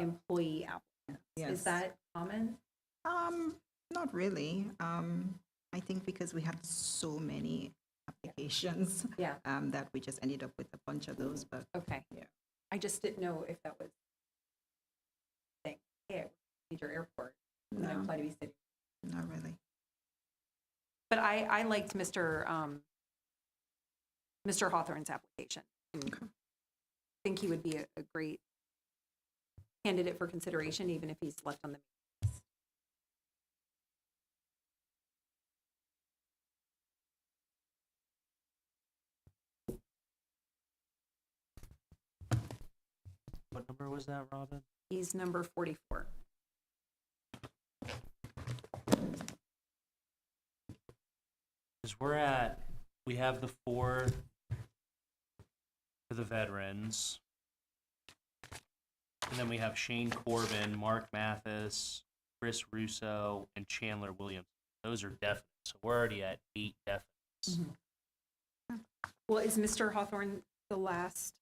employee applicants. Yes. Is that common? Not really. I think because we had so many applications, Yeah. that we just ended up with a bunch of those. But Okay. Yeah. I just didn't know if that was thing. Yeah, major airport. No. Apply to be city. not really. But I liked Mr. Hawthorne's application. I think he would be a great candidate for consideration, even if he's left on the list. What number was that, Robin? He's number 44. Because we have the 4 to the veterans. And then we have Shane Corbin, Mark Mathis, Chris Russo, and Chandler Williams. Those are definite. So we're already at 8 definites. Well, is Mr. Hawthorne the last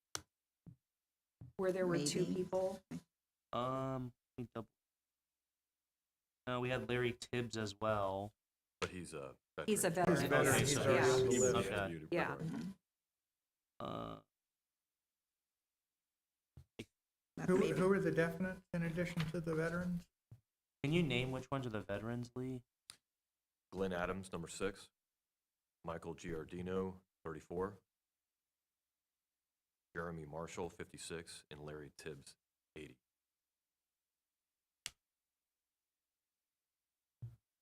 where there were 2 Maybe. people? Let me double. No, we had Larry Tibbs as well. But he's a veteran. He's a He's veteran. a veteran, Okay, he's so already yeah. on the He was list. Okay. interviewed, Yeah. right. Mhm. Uh, That Who, may be- who are the definites in addition to the veterans? can you name which ones are the veterans, Lee? Glenn Adams, number 6. Michael Giardino, 34. Jeremy Marshall, 56, and Larry Tibbs, 80.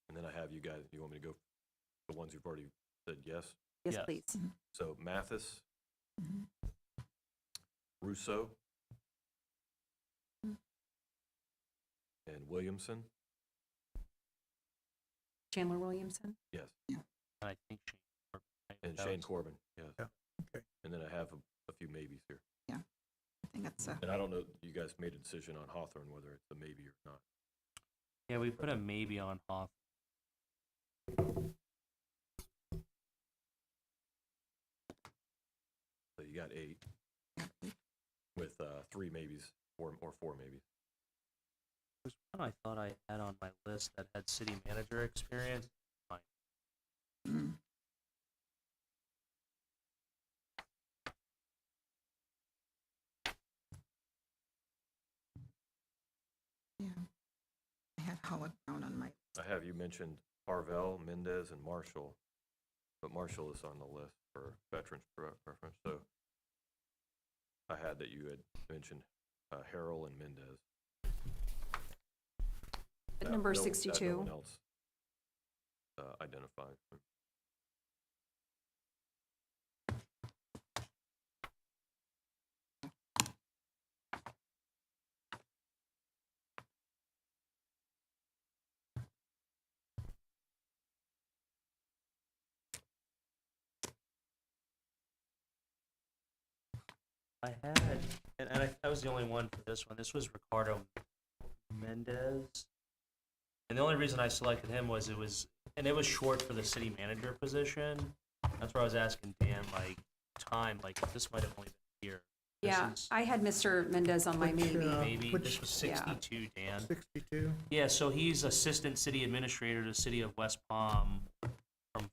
And then I have you guys, you want me to go the ones you've already said yes? Yes, Yes. please. So Mathis, Mhm. Russo, and Williamson, Chandler Williamson. yes, And I think Shane Corbin, right? and That Shane was- Corbin, yes. Yeah, okay. And then I have a few maybes here. I think that's And I don't know, you guys made a decision on Hawthorne, whether it's a maybe or not. Yeah, we put a maybe on Hawthorne. So you got 8 with 3 maybes, 4 maybes. There's one I thought I had on my list that had city manager experience. Mm. Yeah. I had Howard Brown on my, I have you mentioned Harvell, Mendez, and Marshall, but Marshall is on the list for veterans preference, so I had that you had mentioned Harrell and Mendez. At That- number no- that 62. No one else identified. I had, and I was the only one for this one. This was Ricardo Mendez. And the only reason I selected him was it was short for the city manager position. That's where I was asking Dan, like, time, like, this might have only been a year. This Yeah, is I had Mr. Mendez on my Which, maybe. Maybe, which- this was yeah. 62, Dan. 62? Yeah, so he's assistant city administrator to the city of West Palm from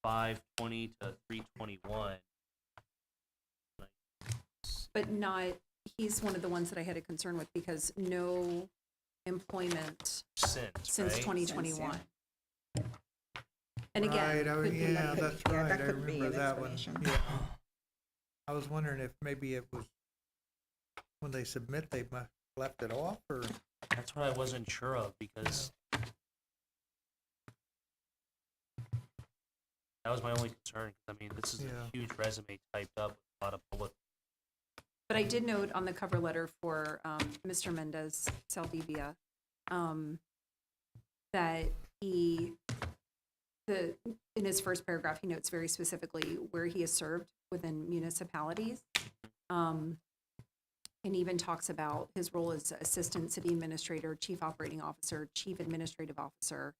5/20 to 3/21. But not, he's one of the ones that I had a concern with because no employment Since, since right? 2021. And again, Right, oh, could be- yeah, could- that's yeah, right, that I could be remember an that one. explanation. Yeah. I was wondering if maybe it was, when they submit, they must left it off, or? That's what I wasn't sure of because that was my only concern. 'Cause, I mean, this is Yeah. a huge resume typed up with a lot of bullet. but I did note on the cover letter for Mr. Mendez Saldivia that in his first paragraph, he notes very specifically where he has served within municipalities. And even talks about his role as Assistant City Administrator, Chief Operating Officer, Chief Administrative Officer,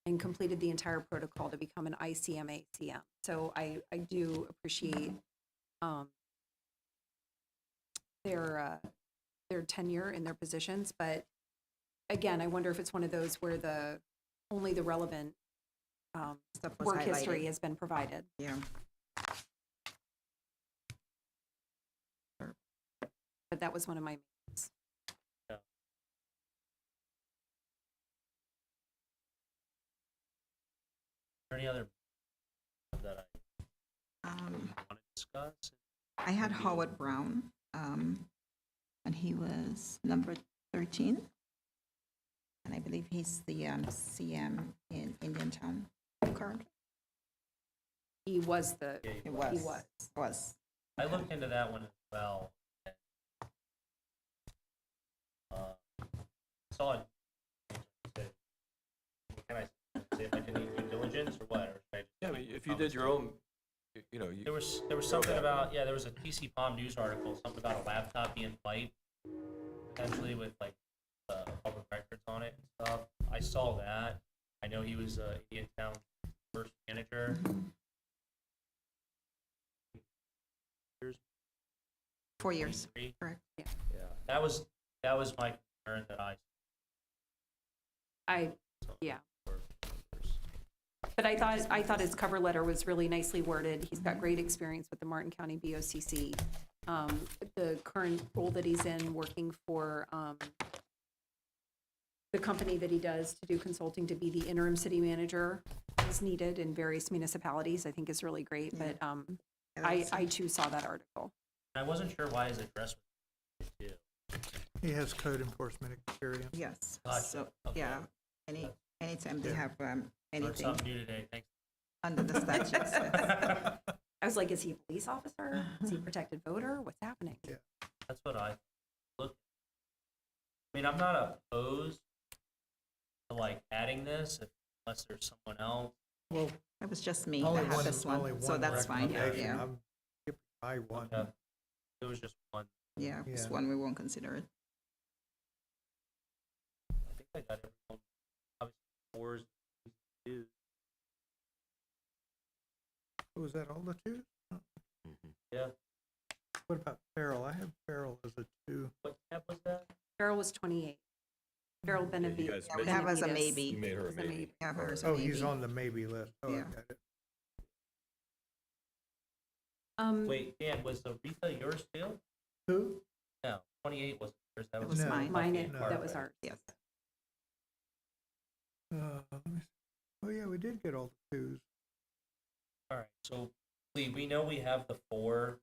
and completed the entire protocol to become an ICMACM. So I do appreciate their tenure in their positions, but again, I wonder if it's one of those where only the relevant Stuff was work history highlighted. has been provided. Yeah. But that was one of my, Any other that I Um, want to discuss? I had Howard Brown, and he was number 13. And I believe he's the CM in Indiantown currently. he was the, Yeah, He was. he was. Was. I looked into that one as well. And, saw it. Can I say if I did any due diligence or what? Or should I just Yeah, I wait mean, for if you did your comments? own, you know, There was something about, yeah, there was a TC Palm news article, something about a laptop being piped, potentially with like public records on it and stuff. I saw that. I know he was Indian Town first manager. 4 years, 23. correct. Yeah, that was my concern that I saw. Yeah. But I thought his cover letter was really nicely worded. He's got great experience with the Martin County BOCC. The current role that he's in, working for the company that he does to do consulting to be the interim city manager is needed in various municipalities, I think is really great. But Yeah, that's- I too saw that article. I wasn't sure why his address was too. He has code enforcement experience. Yes, Gotcha. so, Okay. yeah, anytime they Yeah. have Learned anything something new today. Thanks. under the statutes. Yes. I was like, is he a police officer? Is he a protected voter? What's happening? That's what I look. I mean, I'm not opposed to like adding this unless there's someone else. Well, It was just me only that had one, this only one, one so that's fine, recommendation. yeah, I'm skipping my one. Yeah. It was just one. yeah, this Yeah. one we won't consider it. I think I got everyone. Obviously, fours, twos. Was that all the twos? Mhm. Yeah. What about Farrell? I have Farrell as a 2. What tab was that? Farrell was 28. Farrell Yeah, you Benavides. guys Yeah, we made- have as a Benavides. maybe. You made her a As a maybe. maybe. Yeah, her as a Oh, he's maybe. on the maybe list. Oh, I Yeah. got it. Wait, Dan, was Aretha yours too? Who? No, 28 wasn't yours. That It was was No. mine. Mine, Okay, No. that was perfect. ours. Yes, Let me see. Oh, yeah, we did get all the 2s. All right, so Lee, we know we have the 4,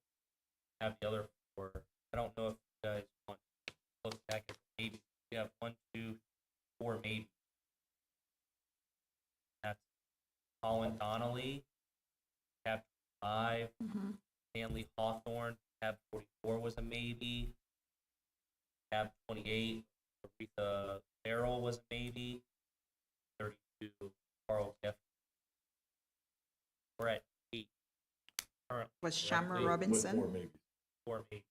have the other 4. I don't know if you guys want to look back at the maybe. We have 1, 2, 4 maybe. That's Colin Donnelly, tab 5, Mhm. Stanley Hawthorne, tab 44 was a maybe. Tab 28, Aretha Farrell was a maybe. 32, Carl Jeff. We're at 8. Currently, was Yeah, Shammer with Robinson? 4 maybes. 4 maybe.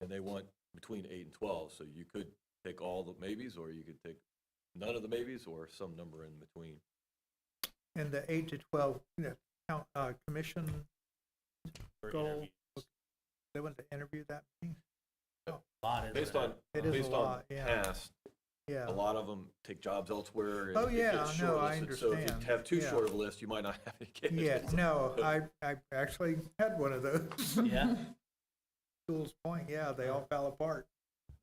And they want between 8 and 12, so you could take all the maybes, or you could take none of the maybes, or some number in between. And the 8 to 12, commission, For Goal. interviews. they want to interview that many? Lot is Based that? on, It is a based on lot, yeah. past, Yeah. a lot of them take jobs elsewhere. and Oh, it yeah, gets no, I shortlisted. So if understand. you have too Yeah. short of a list, you might not have any Yeah, candidates. no, I actually had one of those. Yeah, School's Point, yeah, they all fell apart.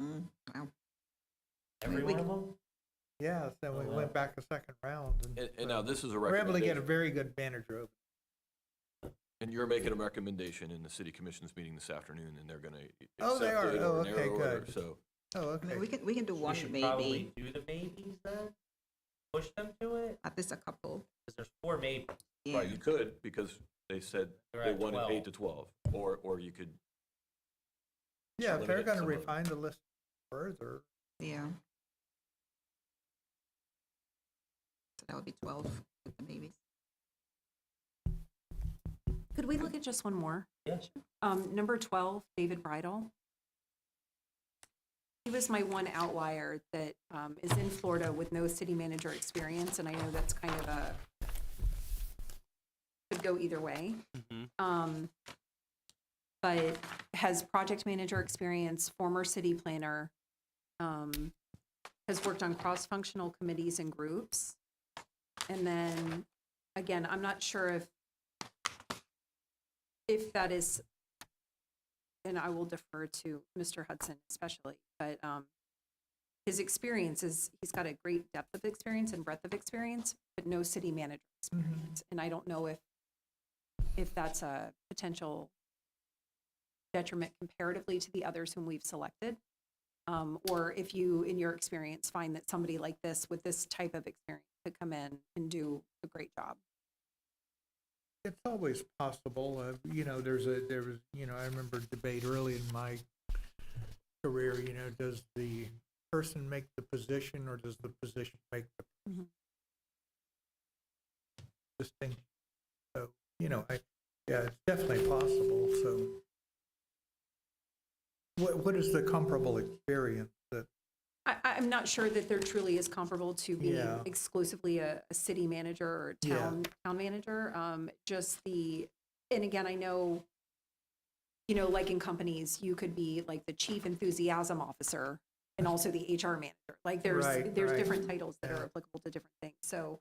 Mm, wow. every We- one of them? Yeah, so we Oh, wow. went back a second round. And now this is a We're able to get a recommendation, very good manager over. and you're making a recommendation in the city commission's meeting this afternoon, and they're gonna accept Oh, they are. it Oh, or an okay, error order, good. so. Oh, I mean, okay. we can do We one should probably maybe, do the maybes then? Push them to it? at least a couple, Because there's 4 maybes. yeah. Right, you could, because they said They're they at wanted 12. 8 to 12, or you could, Yeah, if they're limited gonna some of them. refine the list further, Yeah. So that would be 12 with the maybes. Could we look at just one more? Yes. Number 12, David Bridle. He was my one outlier that is in Florida with no city manager experience, and I know that's kind of a, could go either way. But has project manager experience, former city planner, has worked on cross-functional committees and groups. And then, again, I'm not sure if that is, and I will defer to Mr. Hudson especially, but his experience is, he's got a great depth of experience and breadth of experience, but no city manager experience. And I don't know if that's a potential detriment comparatively to the others whom we've selected. Or if you, in your experience, find that somebody like this with this type of experience could come in and do a great job. it's always possible. There was, I remember debate early in my career, does the person make the position or does the position make the Mhm. distinction? So, Yeah, it's definitely possible, so. What is the comparable experience that, I'm not sure that there truly is comparable to being Yeah. exclusively a city manager or Yeah. town manager. Just and again, I know, like in companies, you could be like the chief enthusiasm officer and also the HR manager. Like there's Right, there's right. different titles that Yeah. are applicable to different things. So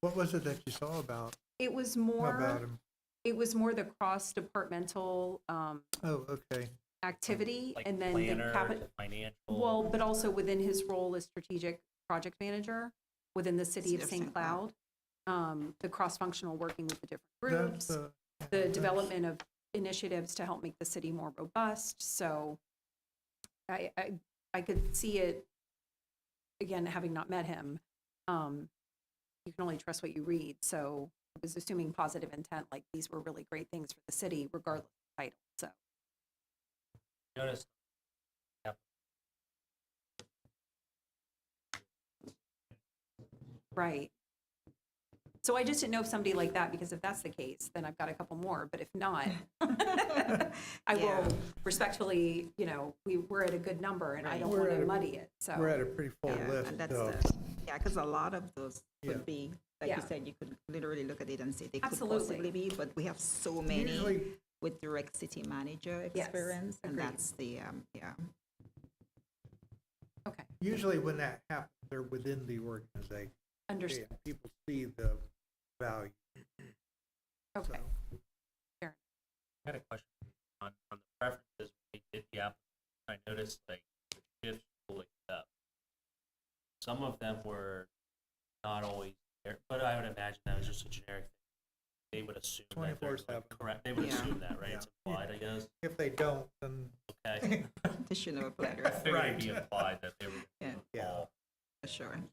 what was it that you saw about it was about more him? the cross departmental Oh, okay. activity, Like and then planner, the financial. well, but also within his role as strategic project manager within the city of St. Cloud, the cross-functional working with the different groups, That's, the that's- development of initiatives to help make the city more robust. So I could see it, again, having not met him, you can only trust what you read. So I was assuming positive intent, like these were really great things for the city, regardless of title. So Notice. Yep. right. So I just didn't know if somebody like that, because if that's the case, then I've got a couple more. But if not, I will Yeah. respectfully, we're at a good number, and I don't We're want at to a- muddy it. So We're at a pretty full Yeah, list, and that's so. yeah, because a lot of those Yeah. could be, like Yeah. you said, you could literally look at it and say they Absolutely. could possibly be, but we have so many Usually, with direct city manager Yes, experience, and agreed. that's the, yeah. okay, usually when that happens, they're within the organization. understood. Yeah, people see the value. Okay, I had a question on the preferences. When we did the application, I noticed like the shifts fully up. Some of them were not always there, but I would imagine that was just a generic thing. They would assume that they're 24/7. correct. They would Yeah. assume that, right? It's Yeah. implied, I guess. If they don't, then, Okay. They shouldn't have applied, I right? figured it'd be Right. implied that they were. Yeah. Yeah. For sure.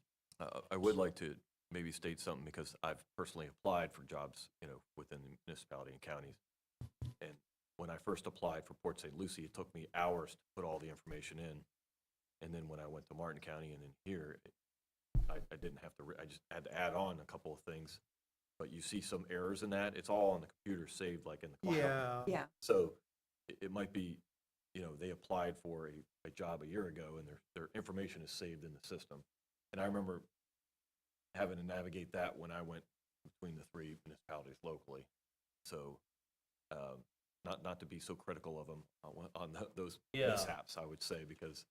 I would like to maybe state something because I've personally applied for jobs, within the municipality and counties. And when I first applied for Port St. Lucie, it took me hours to put all the information in. And then when I went to Martin County and then here, I didn't have to, I just had to add on a couple of things. But you see some errors in that. It's all on the computer saved like in the cloud. yeah. yeah, So it might be, they applied for a job a year ago and their information is saved in the system. And I remember having to navigate that when I went between the three municipalities locally. So not to be so critical of them on those Yeah. mishaps, I would say, because,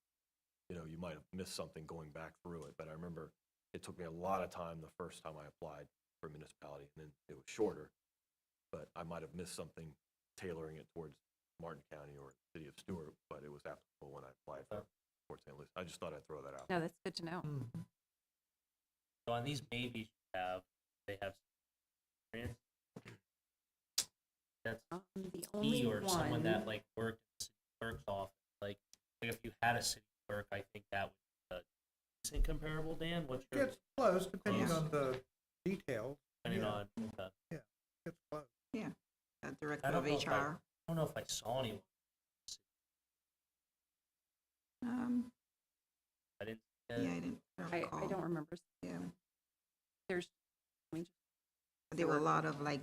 you might have missed something going back through it. But I remember it took me a lot of time the first time I applied for a municipality, and then it was shorter. But I might have missed something tailoring it towards Martin County or the city of Stuart, but it was applicable when I applied for Port St. Lucie. I just thought I'd throw that out. no, that's good to know. Mm. So on these maybes you have, they have experience. That's The key, only or someone one, that like worked in the city clerk's office. Like if you had a city clerk, I think that would be a decent comparable. Dan, what's your Gets close, depending Close. on the details. opinion yeah. on? Gets close. Director I don't of know if I HR. don't know if I saw anyone. I didn't. Yeah, I didn't I recall. don't remember. Yeah. There's, let me just- There were a lot of like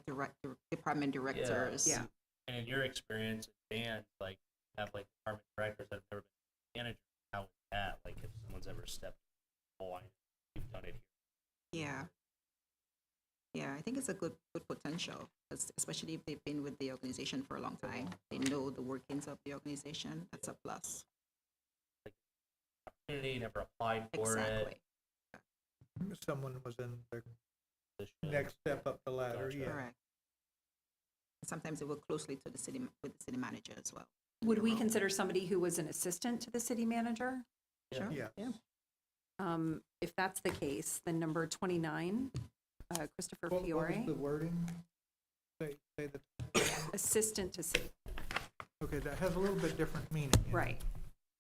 department directors. Yeah. And in your experience, Dan, like have like department directors that have never been managers. How is that? Like if someone's ever stepped, oh, you've done it here. Yeah. Yeah, I think it's a good potential, especially if they've been with the organization for a long time. They know the workings of the organization. That's a plus. Opportunity, never applied for Exactly. it. Someone was in the Position. next step up the ladder, Gotcha. yeah. Correct. Sometimes they work closely to with the city manager as well. would we Role. consider somebody who was an assistant to the city manager? Sure. Yeah. If that's the case, then number 29, Christopher What was Fiore, the wording? Say the, assistant to city, okay, that has a little bit different meaning. in right,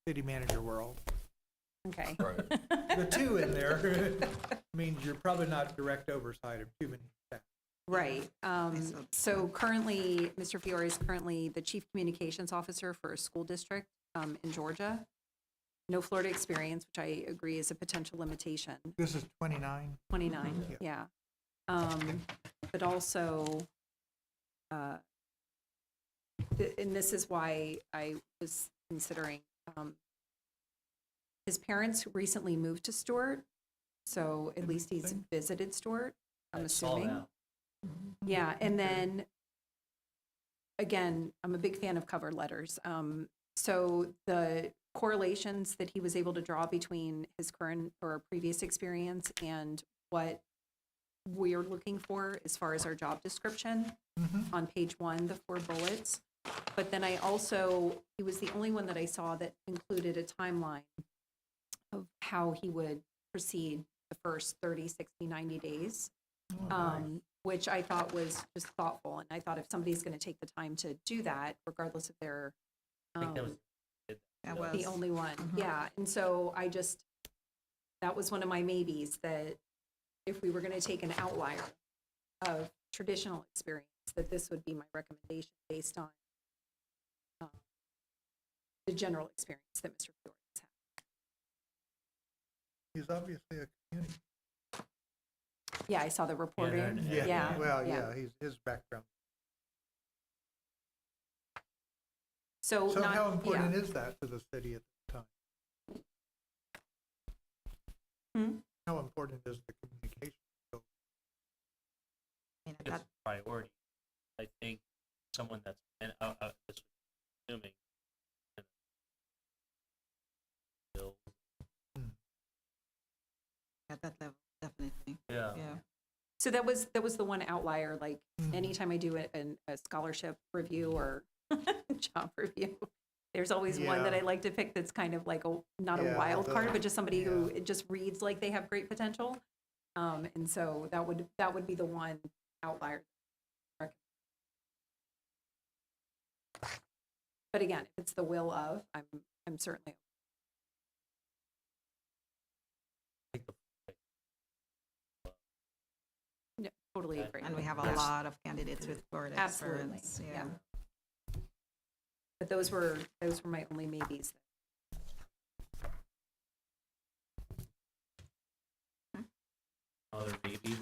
City manager world. okay. Right. The two in there means you're probably not direct oversight of too many staff. Right. saw So currently, Mr. Fiore is currently the Chief Communications Officer for a school district in Georgia. No Florida experience, which I agree is a potential limitation. This is 29. 29, Yeah. yeah. But also, and this is why I was considering, his parents recently moved to Stuart, so at least he's visited Stuart, I'm I saw assuming. that. Yeah, and then, again, I'm a big fan of cover letters. So the correlations that he was able to draw between his current or previous experience and what we're looking for as far as our job description on page 1, the 4 bullets. But then I also, he was the only one that I saw that included a timeline of how he would proceed the first 30, 60, 90 days, which I thought was just thoughtful. And I thought if somebody's going to take the time to do that, regardless of their, I think that was That was. the only one. Yeah. And so I just, that was one of my maybes, that if we were going to take an outlier of traditional experience, that this would be my recommendation based on the general experience that Mr. Fiore has had. He's obviously a community. Yeah, I saw the reporting. Yeah. Well, yeah. yeah, his background. So So not, how important yeah. is that to the city at the time? Hmm? How important is the communication? You know, it's that, a priority. I think someone that's, and this was assuming, at that level, definitely. yeah. Yeah. So that was the one outlier. Like anytime I do a scholarship review or job review, there's always one that I Yeah. like to pick that's kind of like not a Yeah, wild card, but just somebody who yeah. it just reads like they have great potential. And so that would be the one outlier. But again, if it's the will of, I'm certainly. Yeah, totally agree. And we have a Yeah. lot of candidates with Florida Absolutely, experience. yeah. But those were my only maybes. Other babies.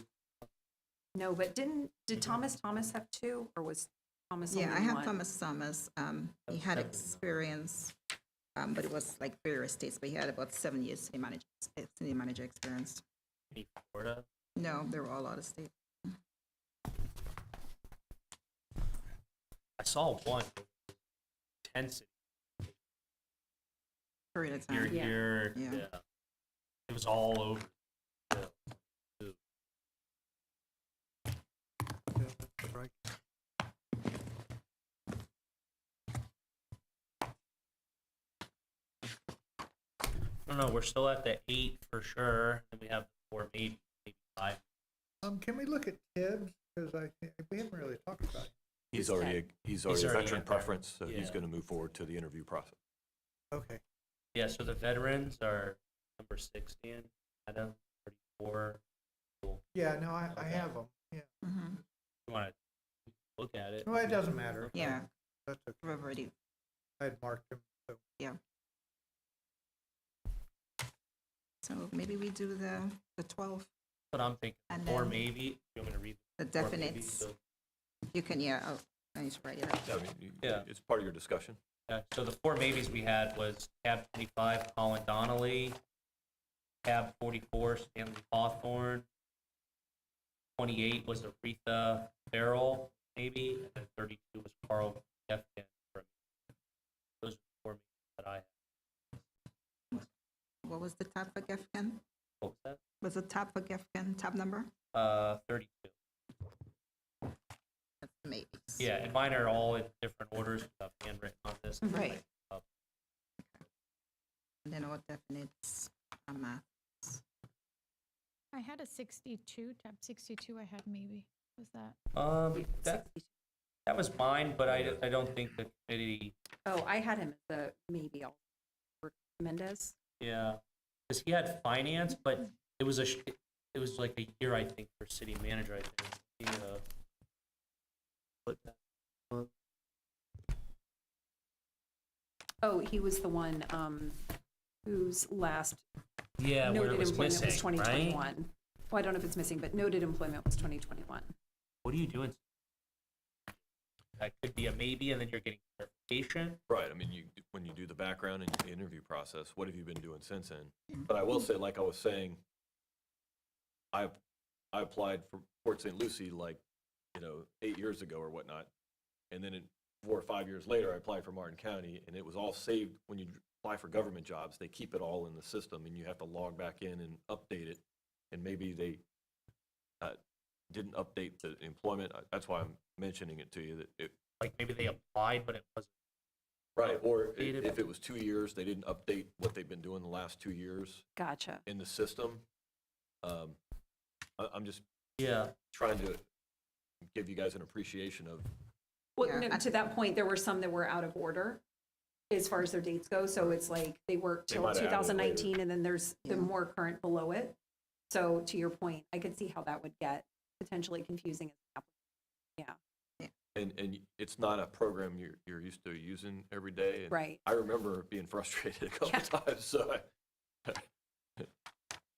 No, but did Thomas have 2, or was Thomas only Yeah, I one? have Thomas. He had experience, but it was like various states, but he had about 7 years city manager experience. Any Florida? No, they were all out of state. I saw one. 10 cities. Period of Here, time. Yeah. here, Yeah. yeah. It was all over. Yeah. Yeah, that's right. I don't know, we're still at the 8 for sure, and we have 4, maybe 5. Can we look at Tibbs? Because I think we haven't really talked about him. He's already a already veteran in there. preference, so he's Yeah. going to move forward to the interview process. Okay. Yeah, so the veterans are number 16, Adam, 34. Yeah, no, I have them. Yeah. Mm-hmm. You want to look at it? Well, it doesn't matter. Yeah, That's okay. we've already, I had marked him. So. so maybe we do the 12, But I'm thinking, And or then- maybe, you want me to read the the 4 maybe? definites. So, You can, yeah, I need to write it I out. mean, Yeah. It's part of your discussion. yeah, so the 4 maybes we had was tab 25, Colin Donnelly, tab 44, Stanley Hawthorne, 28 was Aretha Farrell, maybe, and then 32 was Carl Gefkin. Those are the 4 maybes that I had. What was the tab for Gefkin? What was that? Was the tab for Gefkin, tab number? 32. That's maybe. Yeah, and mine are all in different orders, stuff handwritten on this. Right. And then what definites math? I had a 62, tab 62 I had maybe. Was that? That was mine, but I don't think the committee, Oh, I had him as a maybe. I'll Mendez. yeah, because he had finance, but it was it was like a year, I think, for city manager, I think. He, put that on. Oh, he was the one whose last Yeah, where noted it was employment was missing, right? 2021. Well, I don't know if it's missing, but noted employment was 2021. What are you doing? that could be a maybe, and then you're getting clarification. Right, I mean, when you do the background and the interview process, what have you been doing since then? But I will say, like I was saying, I applied for Port St. Lucie 8 years ago or whatnot. And then 4 or 5 years later, I applied for Martin County, and it was all saved. When you apply for government jobs, they keep it all in the system, and you have to log back in and update it. And maybe they didn't update the employment. That's why I'm mentioning it to you, that it, Like maybe they applied, but it wasn't. right, or Updated. if it was 2 years, they didn't update what they've been doing the last 2 years Gotcha. in the system. I'm just Yeah. trying to give you guys an appreciation of, Well, Yeah, no, to that point, there were some that were out of order as far as their dates go. So it's like they worked They till might have added it later. 2019, and then there's the Yeah. more current below it. So to your point, I could see how that would get potentially confusing as an applicant. and it's not a program you're used to using every day. And Right. I remember being frustrated a couple Yeah. times, so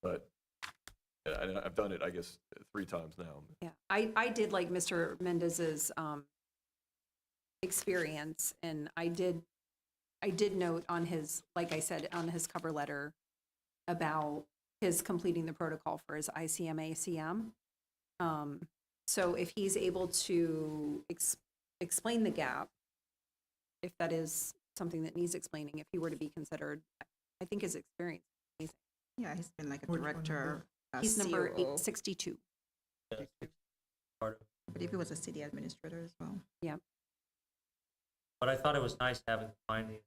but I've done it, I guess, 3 times now. Yeah, I did like Mr. Mendez's experience, and I did note on his, like I said, on his cover letter about his completing the protocol for his ICMA-CM. So if he's able to explain the gap, if that is something that needs explaining, if he were to be considered, I think his experience is amazing. Yeah, he's been like a Which one is director. He's number COO, 862. Part of it. I believe he was a city administrator as well. But I thought it was nice having the finding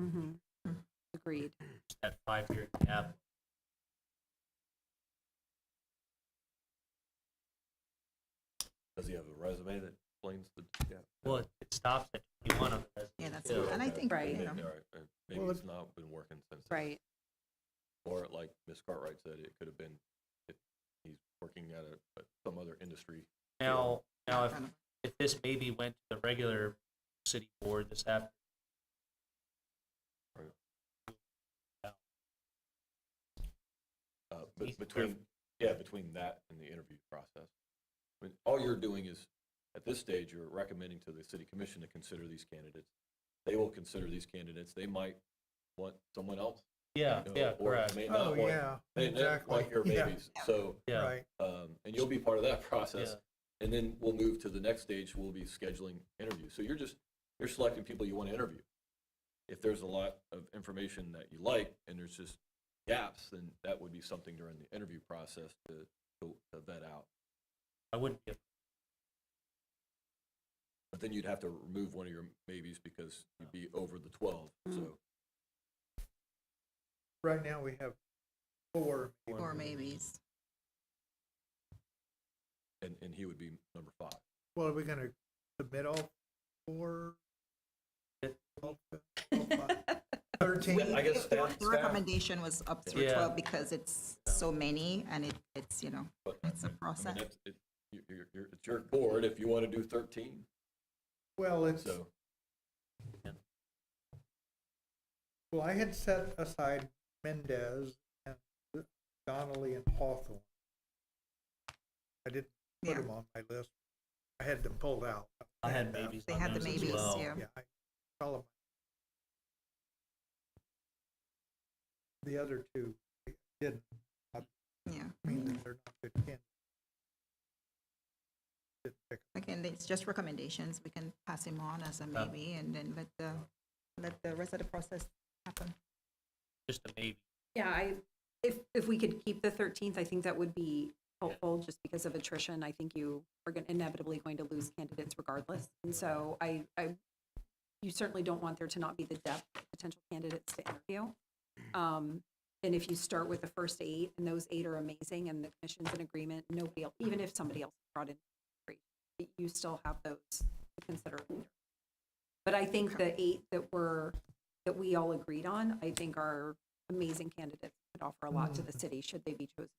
Mm-hmm. Agreed. that 5-year gap. Does he have a resume that explains the gap? Well, it stops at 21 on the resume. Yeah, that's too. good. And I think, Right. you Maybe, know, all right, maybe Well, it's not been working since then. Right. Or like Ms. Cartwright said, it could have been, he's working at some other industry. Now, kind of- if this maybe went to the regular city board this afternoon, But He's between that and the interview process. I mean, all you're doing is, at this stage, you're recommending to the city commission to consider these candidates. They will consider these candidates. They might want someone else. yeah, you know, yeah, or correct. may not Oh, want- yeah, They exactly. want your Yeah, babies. So, Yeah, right. and you'll be part of that process. Yeah. And then we'll move to the next stage, we'll be scheduling interviews. So you're selecting people you want to interview. If there's a lot of information that you like and there's just gaps, then that would be something during the interview process to vet out. I wouldn't be. But then you'd have to remove one of your maybes because you'd be over the 12, so. Right now, we have 4. or maybes. And he would be number 5. Well, are we gonna submit all 4? Fifth. All 13? I guess The staff- recommendation was up through Yeah. 12 because it's so many and it's, you know, But it's a I mean, process. it's your board if you want to do 13, Well, it's, so. well, I had set aside Mendez and Donnelly and Hawthorne. I didn't put Yeah. them on my list. I had them pulled out. I had And, babies They on had the those as maybes, well. yeah. Yeah, all of them. The other 2 didn't Yeah. mean that they're not good candidates. Didn't pick 'em. Again, it's just recommendations. We can pass him on as a maybe and then let the rest of the process happen. Just a maybe. Yeah, if we could keep the 13th, I think that would be helpful, just because of attrition. I think you are inevitably going to lose candidates regardless. And so you certainly don't want there to not be the depth of potential candidates to interview. And if you start with the first 8 and those 8 are amazing and the commission's in agreement, nobody else, even if somebody else is brought in, you still have those to consider later. But I think the 8 that we all agreed on, I think are amazing candidates, could offer a lot to the city should they be chosen.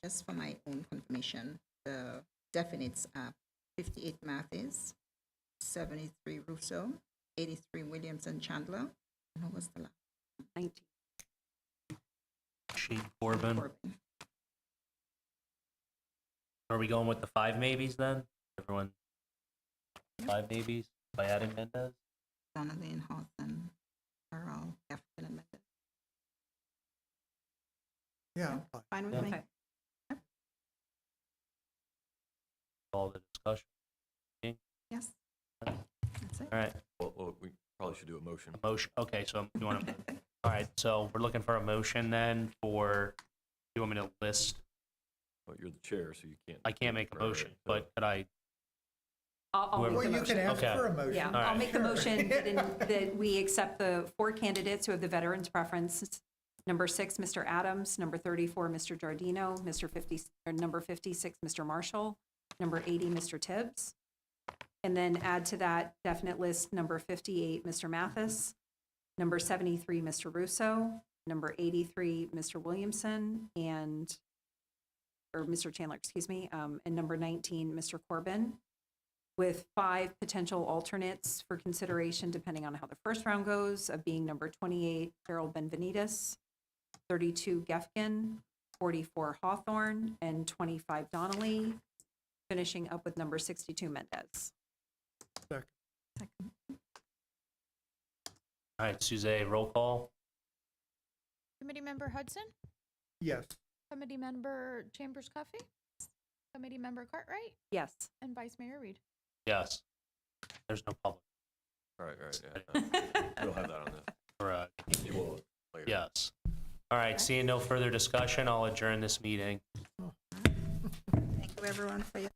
Just for my own confirmation, the definites are 58 Mathis, 73 Russo, 83 Williamson Chandler, and what was the last? 19. Shade Corbin. Corbin. Are we going with the 5 maybes then? Everyone 5 nabies by adding Mendez? Donovan, Hawson, Earl, Jefferson, and Mendez. Yeah, I'm fine. Fine with Yeah. me? Okay. All the discussion. Yes. That's it. All right, Well, we probably should do a motion. motion, okay, so you want to, all right, so we're looking for a motion then for, you want me to list? Well, you're the chair, so you can't. I can't make a Right, motion, right. but could I, I'll Whoever- make Well, the you can motion. ask Okay. for a motion. Yeah, All I'll right. make the motion that we accept the 4 candidates who have the veterans preference. Number 6, Mr. Adams. Number 34, Mr. Giardino. Number 56, Mr. Marshall. Number 80, Mr. Tibbs. And then add to that definite list, number 58, Mr. Mathis. Number 73, Mr. Russo. Number 83, Mr. Williamson, or Mr. Chandler, excuse me, and number 19, Mr. Corbin, with 5 potential alternates for consideration depending on how the first round goes, of being number 28, Harold Benvenides, 32, Gefkin, 44, Hawthorne, and 25, Donnelly, finishing up with number 62, Mendez. all right, Suzanne, roll call? Committee Member Hudson, Yes. Committee Member Chambers Coffey, Committee Member Cartwright, Yes. and Vice Mayor Reed. Yes. There's no public, All right, yeah. We don't have that on this. correct, You will later. yes. All right, seeing no further discussion, I'll adjourn this meeting. Thank you, everyone, for your